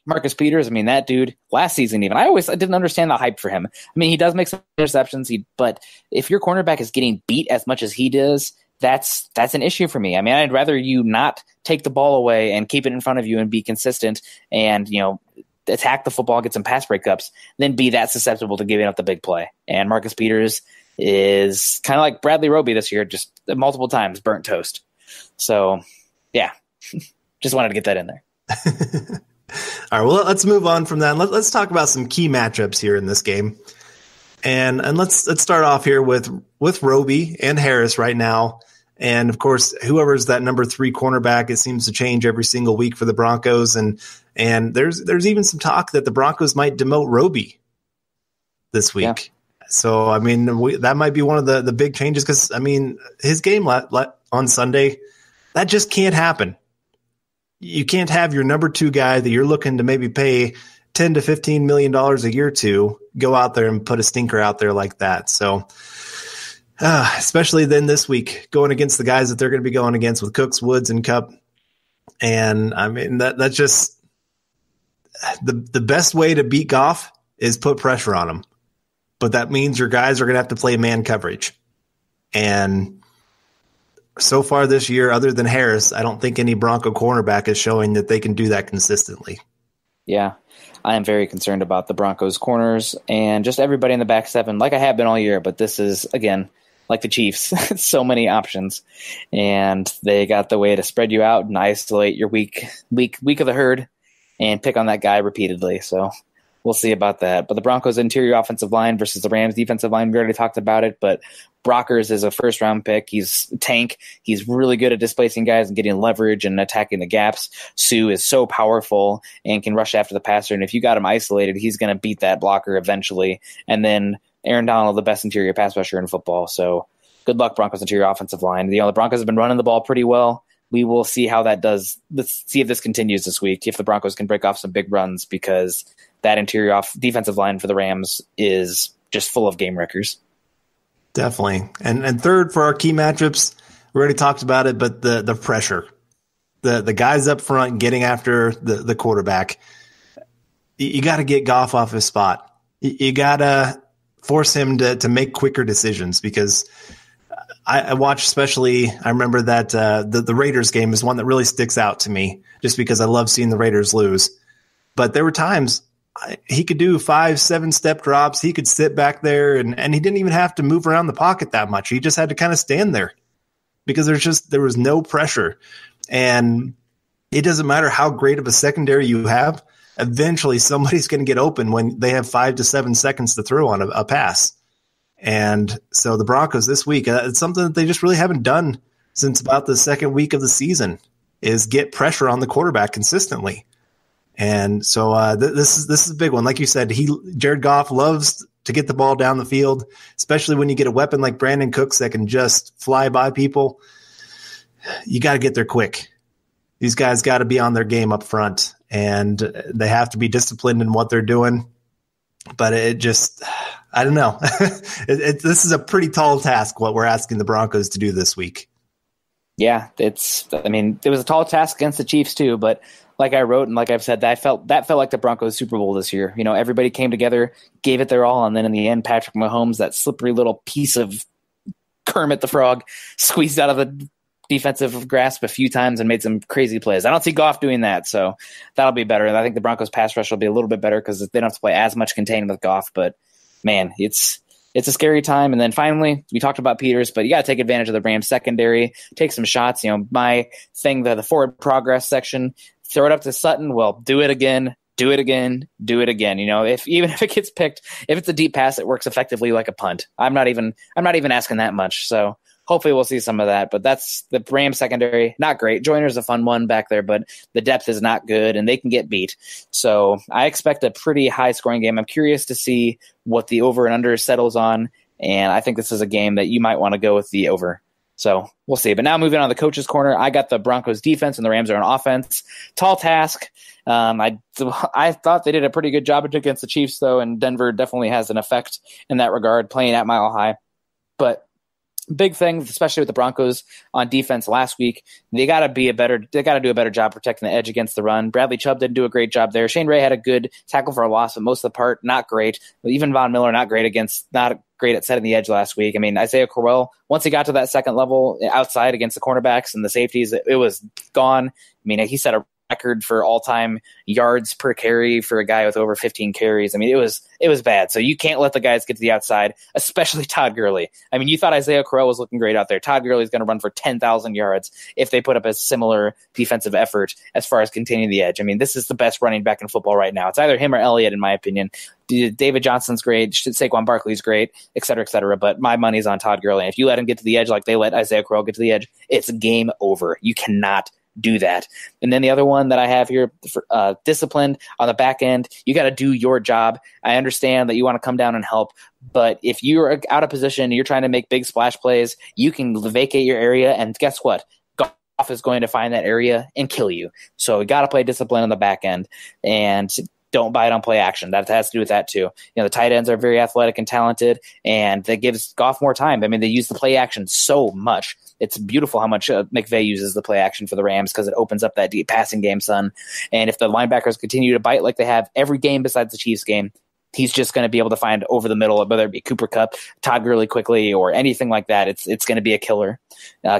C: Marcus Peters. I mean, that dude last season, even I didn't understand the hype for him. I mean, he does make some interceptions, but if your cornerback is getting beat as much as he does, that's an issue for me. I mean, I'd rather you not take the ball away and keep it in front of you and be consistent and, attack the football, get some pass breakups, than be that susceptible to giving up the big play. And Marcus Peters is kind of like Bradley Roby this year, just multiple times burnt toast. So, yeah, just wanted to get that in there.
B: All right, well, let's move on from that. Let's talk about some key matchups here in this game. And let's start off here with Roby and Harris right now. And, of course, whoever's that number 3 cornerback, it seems to change every single week for the Broncos. And there's even some talk that the Broncos might demote Roby this week. Yeah. So, I mean, that might be one of the big changes because, I mean, his game on Sunday, that just can't happen. You can't have your number 2 guy that you're looking to maybe pay $10 to $15 million a year to go out there and put a stinker out there like that. So, especially then this week, going against the guys that they're going to be going against with Cooks, Woods, and Kupp. And, I mean, that's just the best way to beat Goff is put pressure on him. But that means your guys are going to have to play man coverage. And so far this year, other than Harris, I don't think any Bronco cornerback is showing that they can do that consistently.
C: Yeah, I am very concerned about the Broncos corners and just everybody in the back seven, like I have been all year. But this is, again, like the Chiefs, so many options. And they got the way to spread you out and isolate your weak of the herd and pick on that guy repeatedly. So we'll see about that. But the Broncos' interior offensive line versus the Rams' defensive line, we already talked about it. But Brockers is a first-round pick. He's a tank. He's really good at displacing guys and getting leverage and attacking the gaps. Sue is so powerful and can rush after the passer. And if you got him isolated, he's going to beat that blocker eventually. And then Aaron Donald, the best interior pass rusher in football. So good luck, Broncos' interior offensive line. The Broncos have been running the ball pretty well. We will see how that does. Let's see if this continues this week, if the Broncos can break off some big runs, because that interior defensive line for the Rams is just full of game wreckers.
B: Definitely. And third for our key matchups, we already talked about it, but the pressure. The guys up front getting after the quarterback. You got to get Goff off his spot. You got to force him to make quicker decisions, because I watched, especially, I remember that the Raiders game is one that really sticks out to me just because I love seeing the Raiders lose. But there were times he could do 5-7 step drops. He could sit back there and he didn't even have to move around the pocket that much. He just had to kind of stand there because there was no pressure. And it doesn't matter how great of a secondary you have. Eventually somebody's going to get open when they have 5 to 7 seconds to throw on a pass. And so the Broncos this week, it's something that they just really haven't done since about the second week of the season, is get pressure on the quarterback consistently. And so this is a big one. Like you said, Jared Goff loves to get the ball down the field, especially when you get a weapon like Brandon Cooks that can just fly by people. You got to get there quick. These guys got to be on their game up front, and they have to be disciplined in what they're doing. But it just, I don't know. This is a pretty tall task, what we're asking the Broncos to do this week.
C: Yeah, it was a tall task against the Chiefs too, but like I wrote and like I've said, that felt like the Broncos Super Bowl this year. Everybody came together, gave it their all, and then in the end, Patrick Mahomes, that slippery little piece of Kermit the Frog, squeezed out of the defensive grasp a few times and made some crazy plays. I don't see Goff doing that, so that'll be better. And I think the Broncos pass rush will be a little bit better because they don't have to play as much contained with Goff. But man, it's a scary time. And then finally, we talked about Peters, but you got to take advantage of the Rams secondary, take some shots. My thing, the forward progress section throw it up to Sutton. Well, do it again. Do it again. Do it again. Even if it gets picked, if it's a deep pass, it works effectively like a punt. I'm not even asking that much. So hopefully we'll see some of that. But that's the Rams secondary. Not great. Joyner's a fun one back there, but the depth is not good, and they can get beat. So I expect a pretty high scoring game. I'm curious to see what the over and under settles on, and I think this is a game that you might want to go with the over. So we'll see. But now moving on to the coach's corner, I got the Broncos defense and the Rams are on offense. Tall task. I thought they did a pretty good job against the Chiefs, though, and Denver definitely has an effect in that regard, playing at Mile High. But big thing, especially with the Broncos on defense last week, they got to do a better job protecting the edge against the run. Bradley Chubb didn't do a great job there. Shane Ray had a good tackle for a loss, but most of the part, not great. Even Von Miller, not great at setting the edge last week. I mean, Isaiah Crowell, once he got to that second level outside against the cornerbacks and the safeties, it was gone. I mean, he set a record for all-time yards per carry for a guy with over 15 carries. I mean, it was bad. So you can't let the guys get to the outside, especially Todd Gurley. I mean, you thought Isaiah Crowell was looking great out there. Todd Gurley is going to run for 10,000 yards if they put up a similar defensive effort as far as containing the edge. I mean, this is the best running back in football right now. It's either him or Elliott, in my opinion. David Johnson's great. Saquon Barkley's great, et cetera, but my money's on Todd Gurley. And if you let him get to the edge like they let Isaiah Crowell get to the edge, it's game over. You cannot do that. And then the other one that I have here, disciplined on the back end, you got to do your job. I understand that you want to come down and help, but if you're out of position and you're trying to make big splash plays, you can vacate your area, and guess what? Goff is going to find that area and kill you. So we got to play discipline on the back end, and don't buy it on play action. That has to do with that too. The tight ends are very athletic and talented, and that gives Goff more time. I mean, they use the play action so much. It's beautiful how much McVay uses the play action for the Rams because it opens up that deep passing game, son. And if the linebackers continue to bite like they have every game besides the Chiefs game, he's just going to be able to find over the middle, whether it be Cooper Kupp, Todd Gurley quickly, or anything like that. It's going to be a killer.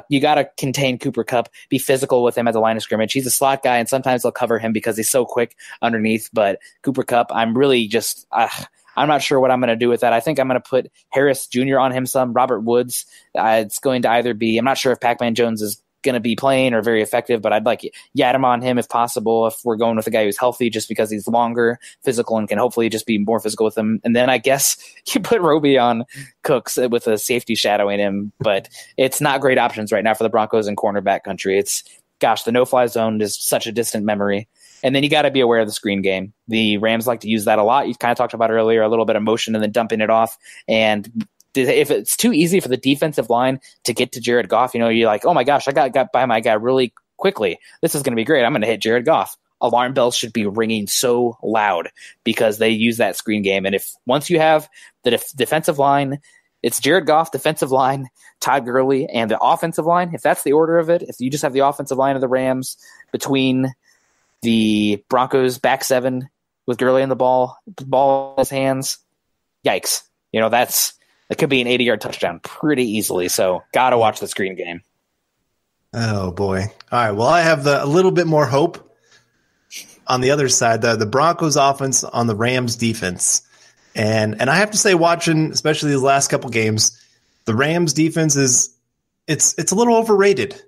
C: You got to contain Cooper Kupp, be physical with him at the line of scrimmage. He's a slot guy, and sometimes they'll cover him because he's so quick underneath. But Cooper Kupp, I'm really just I'm not sure what I'm going to do with that. I think I'm going to put Harris Jr. on him some, Robert Woods. It's going to either be, I'm not sure if Pac-Man Jones is going to be playing or very effective, but I'd like Yadam on him if possible, if we're going with a guy who's healthy, just because he's longer, physical, and can hopefully just be more physical with him. And then I guess you put Roby on Cooks with a safety shadowing him, but it's not great options right now for the Broncos in cornerback country. The no-fly zone is such a distant memory. And then you got to be aware of the screen game. The Rams like to use that a lot. You kind of talked about earlier, a little bit of motion and then dumping it off. And if it's too easy for the defensive line to get to Jared Goff, you're like, oh my gosh, I got by my guy really quickly. This is going to be great. I'm going to hit Jared Goff. Alarm bells should be ringing so loud because they use that screen game. And once you have the defensive line, it's Jared Goff, defensive line, Todd Gurley, and the offensive line. If that's the order of it, if you just have the offensive line of the Rams between the Broncos back seven with Gurley in the ball in his hands, yikes. That could be an 80-yard touchdown pretty easily. So got to watch the screen game.
B: Oh, boy. All right. Well, I have a little bit more hope on the other side, the Broncos offense on the Rams defense. And I have to say, watching especially these last couple games, the Rams defense it's a little overrated.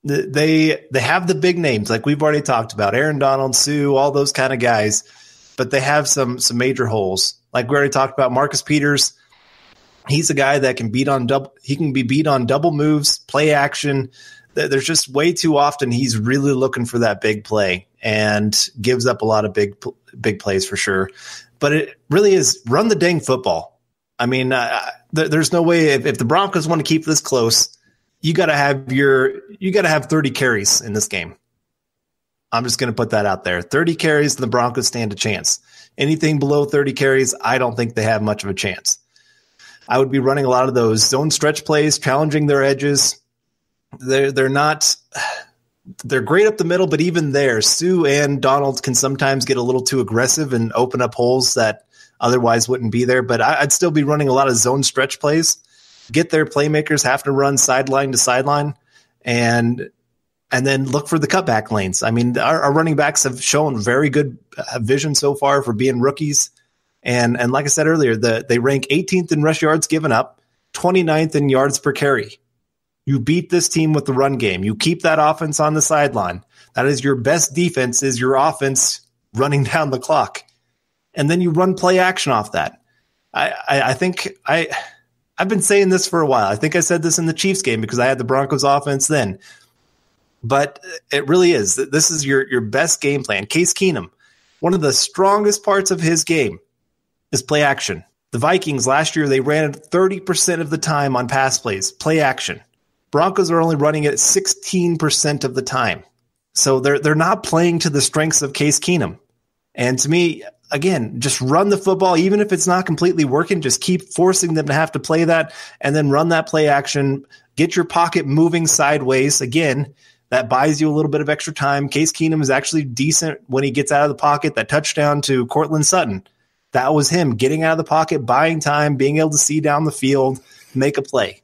B: They have the big names like we've already talked about, Aaron Donald, Sue, all those kind of guys, but they have some major holes. Like we already talked about, Marcus Peters. He's a guy that can be beat on double moves, play action. There's just way too often he's really looking for that big play and gives up a lot of big plays for sure. But it really is run the dang football. I mean, there's no way if the Broncos want to keep this close, you got to have 30 carries in this game. I'm just going to put that out there. 30 carries and the Broncos stand a chance. Anything below 30 carries, I don't think they have much of a chance. I would be running a lot of those zone stretch plays, challenging their edges. They're great up the middle, but even there, Sue and Donald can sometimes get a little too aggressive and open up holes that otherwise wouldn't be there. But I'd still be running a lot of zone stretch plays. Get their playmakers have to run sideline to sideline, and then look for the cutback lanes. I mean, our running backs have shown very good vision so far for being rookies. And like I said earlier, they rank 18th in rush yards given up, 29th in yards per carry. You beat this team with the run game. You keep that offense on the sideline. That is your best defense, is your offense running down the clock. And then you run play action off that. I think I've been saying this for a while. I think I said this in the Chiefs game because I had the Broncos offense then. But it really is. This is your best game plan. Case Keenum, one of the strongest parts of his game is play action. The Vikings last year, they ran it 30% of the time on pass plays, play action. Broncos are only running it 16% of the time. So they're not playing to the strengths of Case Keenum. And to me, again, just run the football. Even if it's not completely working, just keep forcing them to have to play that and then run that play action. Get your pocket moving sideways. Again, that buys you a little bit of extra time. Case Keenum is actually decent when he gets out of the pocket. That touchdown to Cortland Sutton, that was him getting out of the pocket, buying time, being able to see down the field, make a play.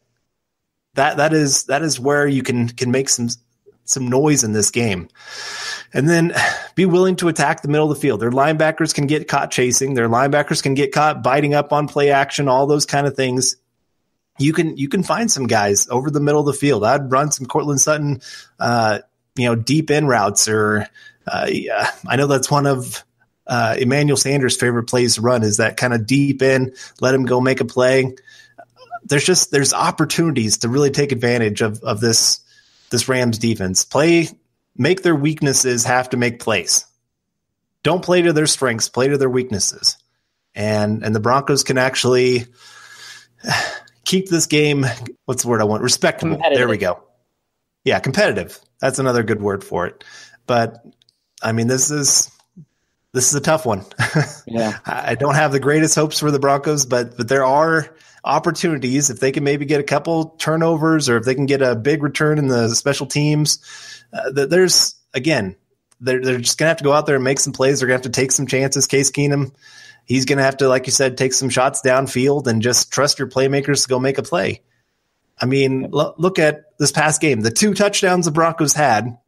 B: That is where you can make some noise in this game. And then be willing to attack the middle of the field. Their linebackers can get caught chasing. Their linebackers can get caught biting up on play action, all those kind of things. You can find some guys over the middle of the field. I'd run some Cortland Sutton, deep in routes, or I know that's one of Emmanuel Sanders' favorite plays to run is that kind of deep in, let him go make a play. There's opportunities to really take advantage of this Rams defense. Make their weaknesses have to make plays. Don't play to their strengths, play to their weaknesses. And the Broncos can actually keep this game, what's the word I want? Respectable. There we go. Yeah, competitive. That's another good word for it. But I mean, this is a tough one. Yeah. I don't have the greatest hopes for the Broncos, but there are opportunities if they can maybe get a couple turnovers or if they can get a big return in the special teams. They're just going to have to go out there and make some plays. They're going to have to take some chances. Case Keenum, he's going to have to, like you said, take some shots downfield and just trust your playmakers to go make a play. I mean, look at this past game. The 2 touchdowns the Broncos had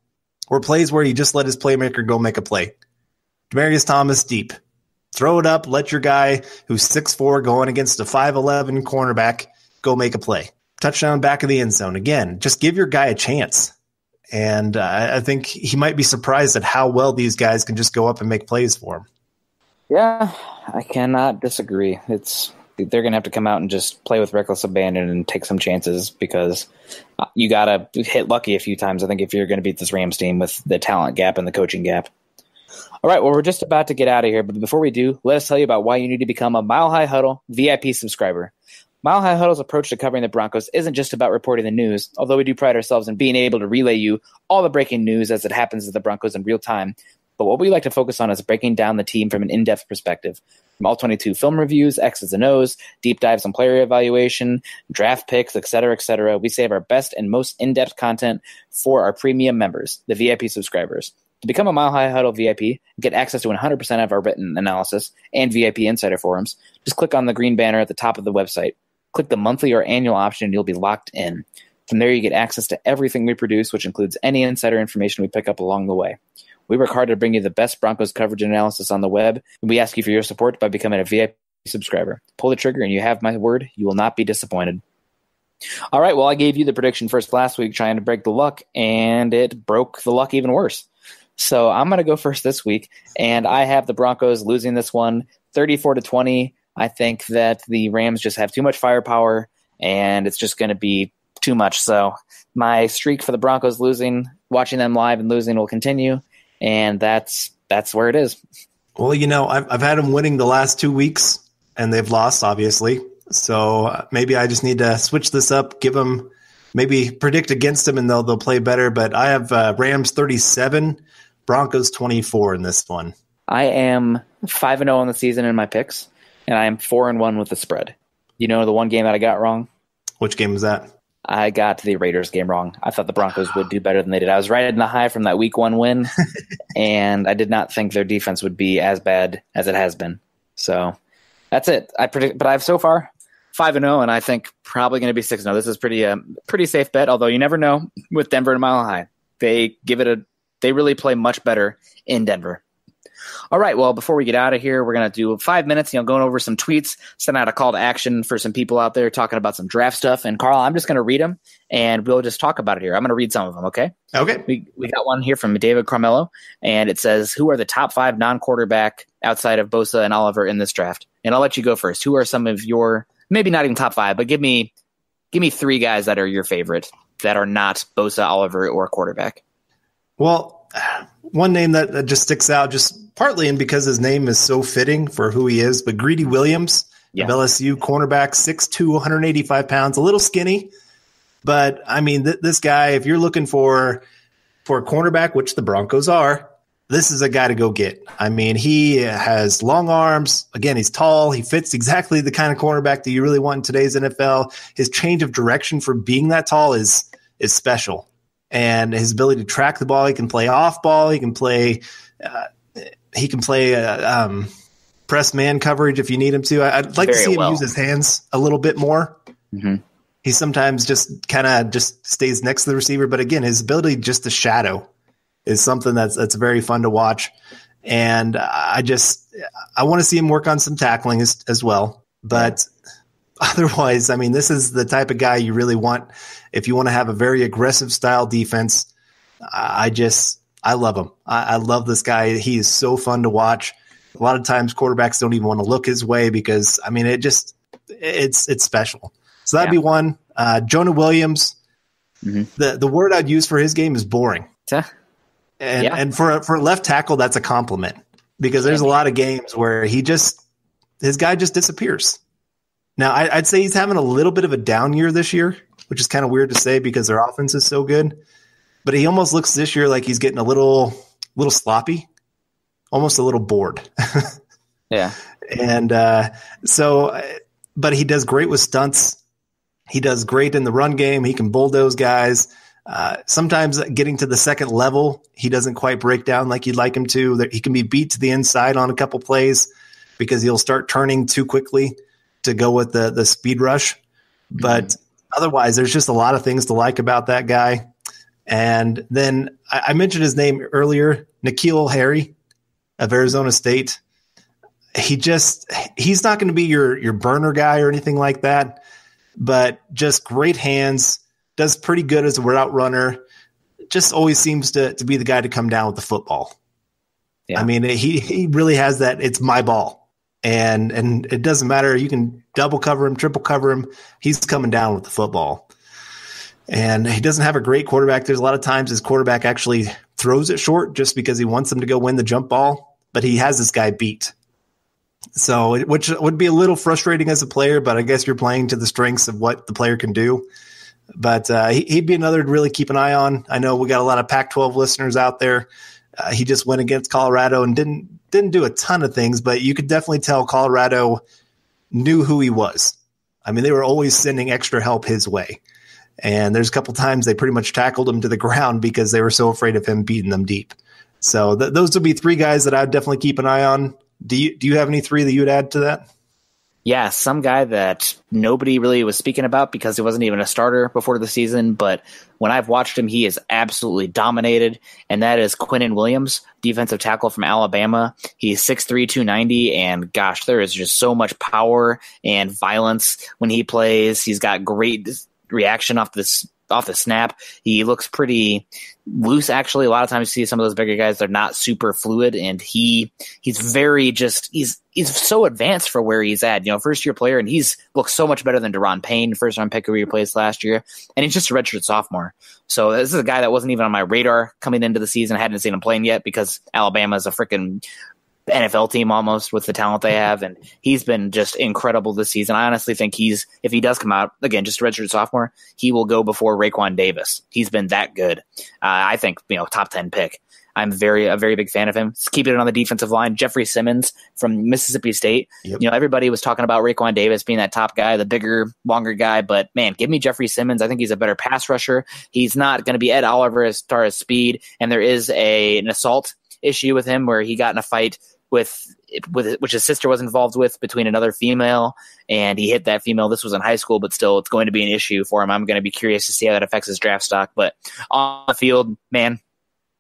B: were plays where he just let his playmaker go make a play. Demaryius Thomas deep. Throw it up, let your guy who's 6'4", going against a 5'11" cornerback go make a play. Touchdown back of the end zone. Again, just give your guy a chance. And I think he might be surprised at how well these guys can just go up and make plays for him.
C: Yeah, I cannot disagree. They're going to have to come out and just play with reckless abandon and take some chances because you got to hit lucky a few times, I think, if you're going to beat this Rams team with the talent gap and the coaching gap. All right, well, we're just about to get out of here, but before we do, let us tell you about why you need to become a Mile High Huddle VIP subscriber. Mile High Huddle's approach to covering the Broncos isn't just about reporting the news, although we do pride ourselves in being able to relay you all the breaking news as it happens to the Broncos in real time. But what we like to focus on is breaking down the team from an in-depth perspective. From all 22 film reviews, X's and O's, deep dives on player evaluation, draft picks, etc., we save our best and most in-depth content for our premium members, the VIP subscribers. To become a Mile High Huddle VIP and get access to 100% of our written analysis and VIP insider forums, just click on the green banner at the top of the website. Click the monthly or annual option and you'll be locked in. From there, you get access to everything we produce, which includes any insider information we pick up along the way. We work hard to bring you the best Broncos coverage and analysis on the web, and we ask you for your support by becoming a VIP subscriber. Pull the trigger and you have my word, you will not be disappointed. All right, well, I gave you the prediction first last week trying to break the luck, and it broke the luck even worse. So I'm going to go first this week, and I have the Broncos losing this one 34-20. I think that the Rams just have too much firepower, and it's just going to be too much. So my streak for the Broncos losing, watching them live and losing, will continue, and that's where it is.
B: Well, I've had them winning the last 2 weeks, and they've lost, obviously. So maybe I just need to switch this up, give them maybe predict against them, and they'll play better. But I have Rams 37, Broncos 24 in this one.
C: I am 5-0 on the season in my picks, and I am 4-1 with the spread. You know the one game that I got wrong?
B: Which game was that?
C: I got the Raiders game wrong. I thought the Broncos would do better than they did. I was riding the high from that week 1 win, and I did not think their defense would be as bad as it has been. So that's it. But I've so far 5-0, and I think probably going to be 6-0. This is pretty safe bet, although you never know with Denver and Mile High. They really play much better in Denver. All right, well, before we get out of here, we're going to do 5 minutes, going over some tweets, send out a call to action for some people out there talking about some draft stuff. And Carl, I'm just going to read them, and we'll just talk about it here. I'm going to read some of them, okay?
B: Okay.
C: We got one here from David Carmelo, and it says, who are the top 5 non-quarterback outside of Bosa and Oliver in this draft? And I'll let you go first. Who are some of your, maybe not even top 5, but give me 3 guys that are your favorite that are not Bosa, Oliver, or quarterback.
B: Well, one name that just sticks out, just partly in because his name is so fitting for who he is, but Greedy Williams, of LSU, cornerback, 6'2", 185 pounds, a little skinny. But, I mean, this guy, if you're looking for a cornerback, which the Broncos are, this is a guy to go get. I mean, he has long arms. Again, he's tall. He fits exactly the kind of cornerback that you really want in today's NFL. His change of direction for being that tall is special. And his ability to track the ball, he can play off ball. He can play press man coverage if you need him to. I'd like to see him use his hands a little bit more. Mm-hmm. He sometimes just kind of just stays next to the receiver. But again, his ability just to shadow is something that's very fun to watch. And I want to see him work on some tackling as well. But otherwise, I mean, this is the type of guy you really want if you want to have a very aggressive style defense. I love him. I love this guy. He is so fun to watch. A lot of times quarterbacks don't even want to look his way because, I mean, it's special. So that'd be one. Jonah Williams, the word I'd use for his game is boring. And for a left tackle, that's a compliment because there's a lot of games where his guy just disappears. Now, I'd say he's having a little bit of a down year this year, which is kind of weird to say because their offense is so good. But he almost looks this year like he's getting a little sloppy, almost a little bored.
C: Yeah.
B: And but he does great with stunts. He does great in the run game. He can bulldoze guys. Sometimes getting to the second level, he doesn't quite break down like you'd like him to. He can be beat to the inside on a couple plays because he'll start turning too quickly to go with the speed rush. But otherwise, there's just a lot of things to like about that guy. And then I mentioned his name earlier, N'Keal Harry of Arizona State. He's not going to be your burner guy or anything like that, but just great hands, does pretty good as a route runner, just always seems to be the guy to come down with the football. Yeah. I mean, he really has that, it's my ball. And it doesn't matter. You can double cover him, triple cover him. He's coming down with the football. And he doesn't have a great quarterback. There's a lot of times his quarterback actually throws it short just because he wants him to go win the jump ball, but he has this guy beat. So, which would be a little frustrating as a player, but I guess you're playing to the strengths of what the player can do. But he'd be another to really keep an eye on. I know we got a lot of Pac-12 listeners out there. He just went against Colorado and didn't do a ton of things, but you could definitely tell Colorado knew who he was. I mean, they were always sending extra help his way. And there's a couple times they pretty much tackled him to the ground because they were so afraid of him beating them deep. So those would be 3 guys that I'd definitely keep an eye on. Do you have any 3 that you would add to that?
C: Yeah, some guy that nobody really was speaking about because he wasn't even a starter before the season. But when I've watched him, he is absolutely dominated, and that is Quinnen Williams, defensive tackle from Alabama. He's 6'3", 290, and gosh, there is just so much power and violence when he plays. He's got great reaction off the snap. He looks pretty loose, actually. A lot of times you see some of those bigger guys, they're not super fluid, and he's very he's so advanced for where he's at. First year player, and he's looks so much better than Deron Payne, first round pick who he replaced last year, and he's just a redshirt sophomore. So this is a guy that wasn't even on my radar coming into the season. I hadn't seen him playing yet because Alabama is a freaking NFL team almost with the talent they have, and he's been just incredible this season. I honestly think if he does come out, again, just a redshirt sophomore, he will go before Raekwon Davis. He's been that good. I think, top 10 pick. I'm a very big fan of him. Let's keep it on the defensive line. Jeffrey Simmons from Mississippi State. Yep. Everybody was talking about Raekwon Davis being that top guy, the bigger, longer guy, but man, give me Jeffrey Simmons. I think he's a better pass rusher. He's not going to be Ed Oliver as far as speed, and there is an assault issue with him where he got in a fight with which his sister was involved with between another female, and he hit that female. This was in high school, but still it's going to be an issue for him. I'm going to be curious to see how that affects his draft stock. But on the field, man,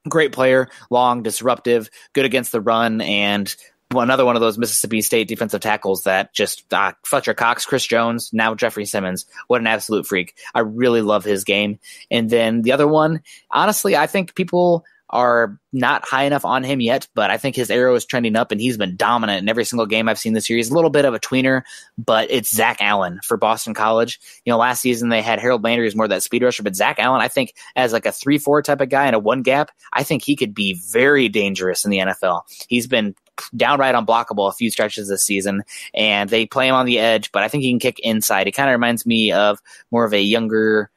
C: Great player, long, disruptive, good against the run, and another one of those Mississippi State defensive tackles that just Fletcher Cox, Chris Jones, now Jeffrey Simmons. What an absolute freak. I really love his game. And then the other one, honestly, I think people are not high enough on him yet, but I think his arrow is trending up, and he's been dominant in every single game I've seen this year. He's a little bit of a tweener, but it's Zach Allen for Boston College. Last season they had Harold Landry who's more that speed rusher, but Zach Allen, I think, as like a 3-4 type of guy in a one gap, I think he could be very dangerous in the NFL. He's been downright unblockable a few stretches this season, and they play him on the edge, but I think he can kick inside. He kind of reminds me of more of a younger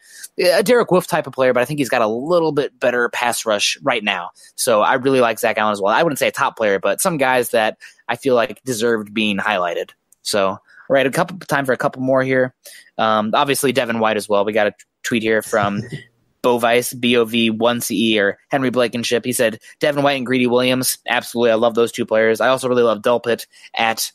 C: Derek Wolfe type of player, but I think he's got a little bit better pass rush right now. So I really like Zach Allen as well. I wouldn't say a top player, but some guys that I feel like deserved being highlighted. So, all right, time for a couple more here. Obviously, Devin White as well. We got a tweet here from Bovice, BOV1CE, or Henry Blankenship. He said, Devin White and Greedy Williams. Absolutely, I love those two players. I also really love Delpit at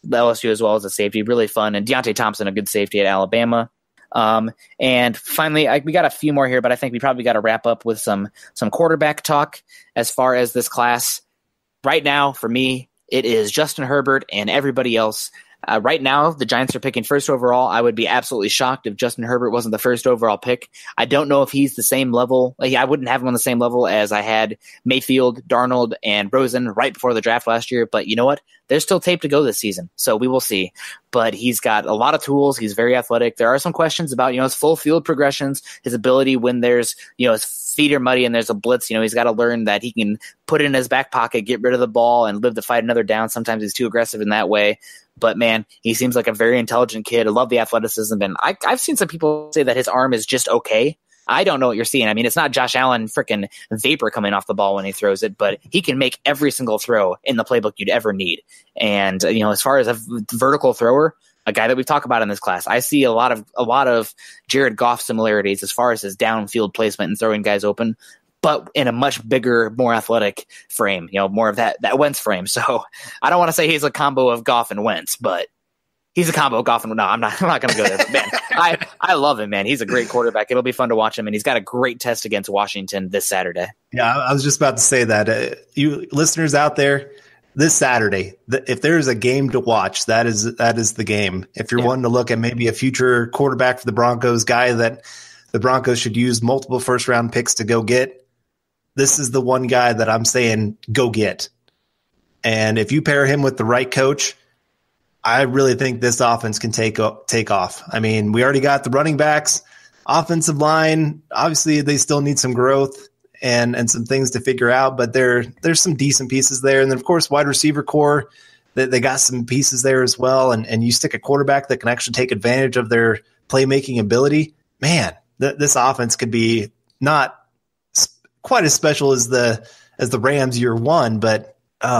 C: LSU as well as a safety. Really fun. And Deontay Thompson, a good safety at Alabama. And finally, we got a few more here, but I think we probably got to wrap up with some quarterback talk as far as this class. Right now, for me, it is Justin Herbert and everybody else. Right now, the Giants are picking first overall. I would be absolutely shocked if Justin Herbert wasn't the first overall pick. I don't know if he's the same level. I wouldn't have him on the same level as I had Mayfield, Darnold, and Rosen right before the draft last year. But you know what? There's still tape to go this season, so we will see. But he's got a lot of tools. He's very athletic. There are some questions about, his full field progressions, his ability when there's, his feet are muddy and there's a blitz. He's got to learn that he can put it in his back pocket, get rid of the ball, and live to fight another down. Sometimes he's too aggressive in that way. But, man, he seems like a very intelligent kid. I love the athleticism. And I've seen some people say that his arm is just okay. I don't know what you're seeing. I mean, it's not Josh Allen freaking vapor coming off the ball when he throws it, but he can make every single throw in the playbook you'd ever need. And, as far as a vertical thrower, a guy that we've talked about in this class, I see a lot of Jared Goff similarities as far as his downfield placement and throwing guys open, but in a much bigger, more athletic frame, more of that Wentz frame. So I don't want to say he's a combo of Goff and Wentz, but he's a combo of Goff and no, I'm not going to go there. But man, I love him, man. He's a great quarterback. It'll be fun to watch him, and he's got a great test against Washington this Saturday.
B: Yeah, I was just about to say that. You listeners out there, this Saturday, if there is a game to watch, that is the game. If you're wanting to look at maybe a future quarterback for the Broncos, guy that the Broncos should use multiple first-round picks to go get, this is the one guy that I'm saying go get. And if you pair him with the right coach, I really think this offense can take off. I mean, we already got the running backs, offensive line. Obviously, they still need some growth and some things to figure out, but there's some decent pieces there. And then, of course, wide receiver core, they got some pieces there as well. And you stick a quarterback that can actually take advantage of their playmaking ability. Man, this offense could be not quite as special as the Rams year one, but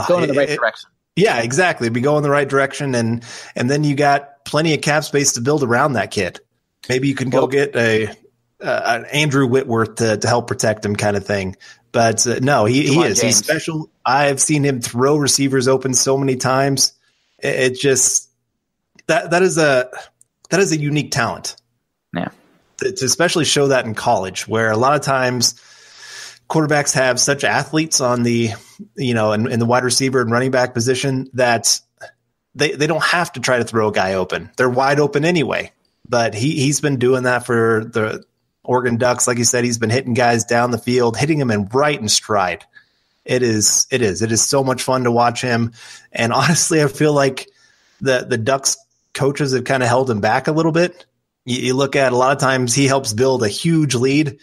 C: going in the right direction.
B: Yeah, exactly. Be going the right direction, and then you got plenty of cap space to build around that kid. Maybe you can go get an Andrew Whitworth to help protect him, kind of thing. But no, he is. He's special. I've seen him throw receivers open so many times. It just that is a unique talent.
C: Yeah,
B: to especially show that in college, where a lot of times quarterbacks have such athletes on the, in the wide receiver and running back position that they don't have to try to throw a guy open. They're wide open anyway. But he's been doing that for the Oregon Ducks. Like you said, he's been hitting guys down the field, hitting them right in stride. It is so much fun to watch him. And honestly, I feel like the Ducks coaches have kind of held him back a little bit. You look at a lot of times he helps build a huge lead,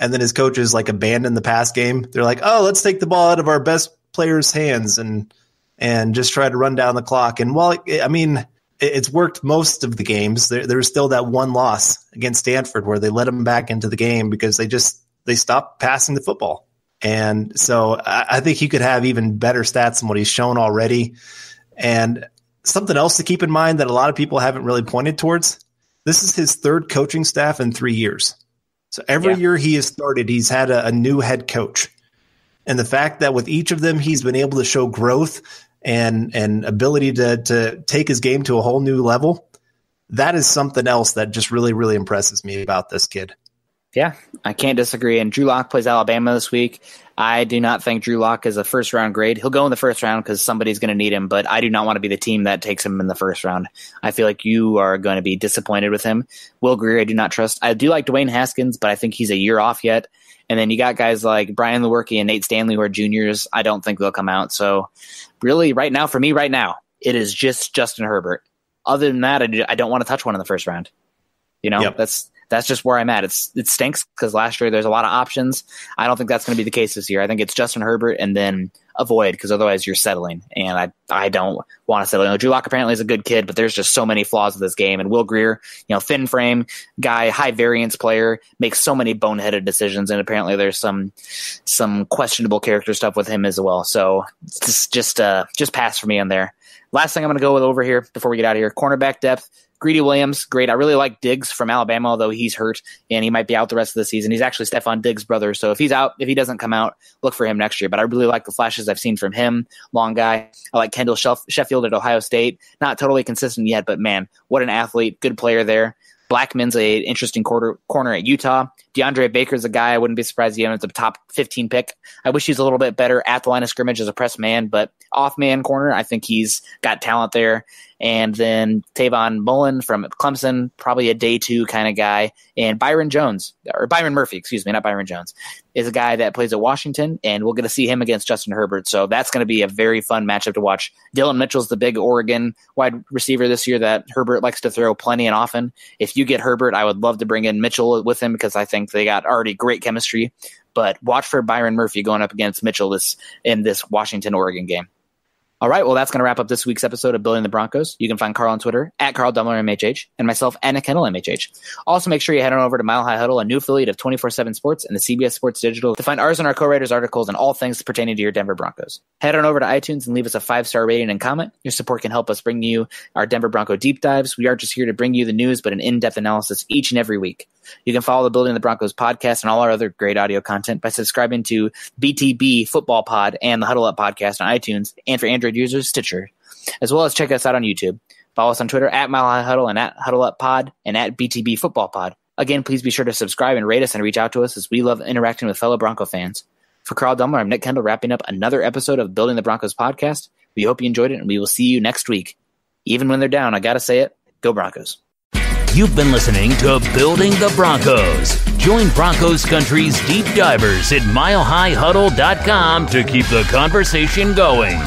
B: and then his coaches abandon the pass game. They're like, oh, let's take the ball out of our best players' hands and just try to run down the clock. And while it's worked most of the games, there's still that one loss against Stanford where they let them back into the game because they stopped passing the football. And so I think he could have even better stats than what he's shown already. And something else to keep in mind that a lot of people haven't really pointed towards, this is his third coaching staff in 3 years. So every year he has started, he's had a new head coach. And the fact that with each of them, he's been able to show growth and ability to take his game to a whole new level, that is something else that just really, really impresses me about this kid.
C: Yeah, I can't disagree. And Drew Lock plays Alabama this week. I do not think Drew Lock is a first-round grade. He'll go in the first round because somebody's going to need him, but I do not want to be the team that takes him in the first round. I feel like you are going to be disappointed with him. Will Grier, I do not trust. I do like Dwayne Haskins, but I think he's a year off yet. And then you got guys like Brian Lewerke and Nate Stanley who are juniors. I don't think they'll come out. So really, right now, for me right now, it is just Justin Herbert. Other than that, I don't want to touch one in the first round. Yep. That's just where I'm at. It stinks because last year there's a lot of options. I don't think that's going to be the case this year. I think it's Justin Herbert and then avoid because otherwise you're settling. And I don't want to settle. Drew Lock apparently is a good kid, but there's just so many flaws with this game. And Will Grier, thin frame guy, high variance player, makes so many boneheaded decisions. And apparently there's some questionable character stuff with him as well. So just pass for me on there. Last thing I'm going to go with over here before we get out of here, cornerback depth. Greedy Williams, great. I really like Diggs from Alabama, although he's hurt and he might be out the rest of the season. He's actually Stephon Diggs' brother, so if he's out, if he doesn't come out, look for him next year. But I really like the flashes I've seen from him. Long guy. I like Kendall Sheffield at Ohio State. Not totally consistent yet, but man, what an athlete. Good player there. Blackman's an interesting corner at Utah. DeAndre Baker's a guy I wouldn't be surprised if he's a top 15 pick. I wish he's a little bit better at the line of scrimmage as a press man, but off man corner, I think he's got talent there. And then Tavon Mullen from Clemson, probably a day two kind of guy. And Byron Murphy, not Byron Jones, is a guy that plays at Washington, and we'll get to see him against Justin Herbert. So that's going to be a very fun matchup to watch. Dylan Mitchell's the big Oregon wide receiver this year that Herbert likes to throw plenty and often. If you get Herbert, I would love to bring in Mitchell with him because I think they got already great chemistry. But watch for Byron Murphy going up against Mitchell in this Washington-Oregon game. All right, well, that's going to wrap up this week's episode of Building the Broncos. You can find Carl on Twitter at Carl Dumler MHH and myself at Nick Kendell MHH. Also, make sure you head on over to Mile High Huddle, a new affiliate of 24/7 Sports and the CBS Sports Digital, to find ours and our co-writers' articles on all things pertaining to your Denver Broncos. Head on over to iTunes and leave us a 5-star rating and comment. Your support can help us bring you our Denver Bronco deep dives. We are just here to bring you the news, but an in-depth analysis each and every week. You can follow the Building the Broncos podcast and all our other great audio content by subscribing to BTB Football Pod and the Huddle Up podcast on iTunes, and for Android users, Stitcher, as well as check us out on YouTube. Follow us on Twitter at Mile High Huddle and at Huddle Up Pod and at BTB Football Pod. Again, please be sure to subscribe and rate us and reach out to us as we love interacting with fellow Bronco fans. For Carl Dumler, I'm Nick Kendell, wrapping up another episode of Building the Broncos podcast. We hope you enjoyed it, and we will see you next week. Even when they're down, I got to say it, go Broncos.
A: You've been listening to Building the Broncos. Join Broncos Country's deep divers at milehighhuddle.com to keep the conversation going.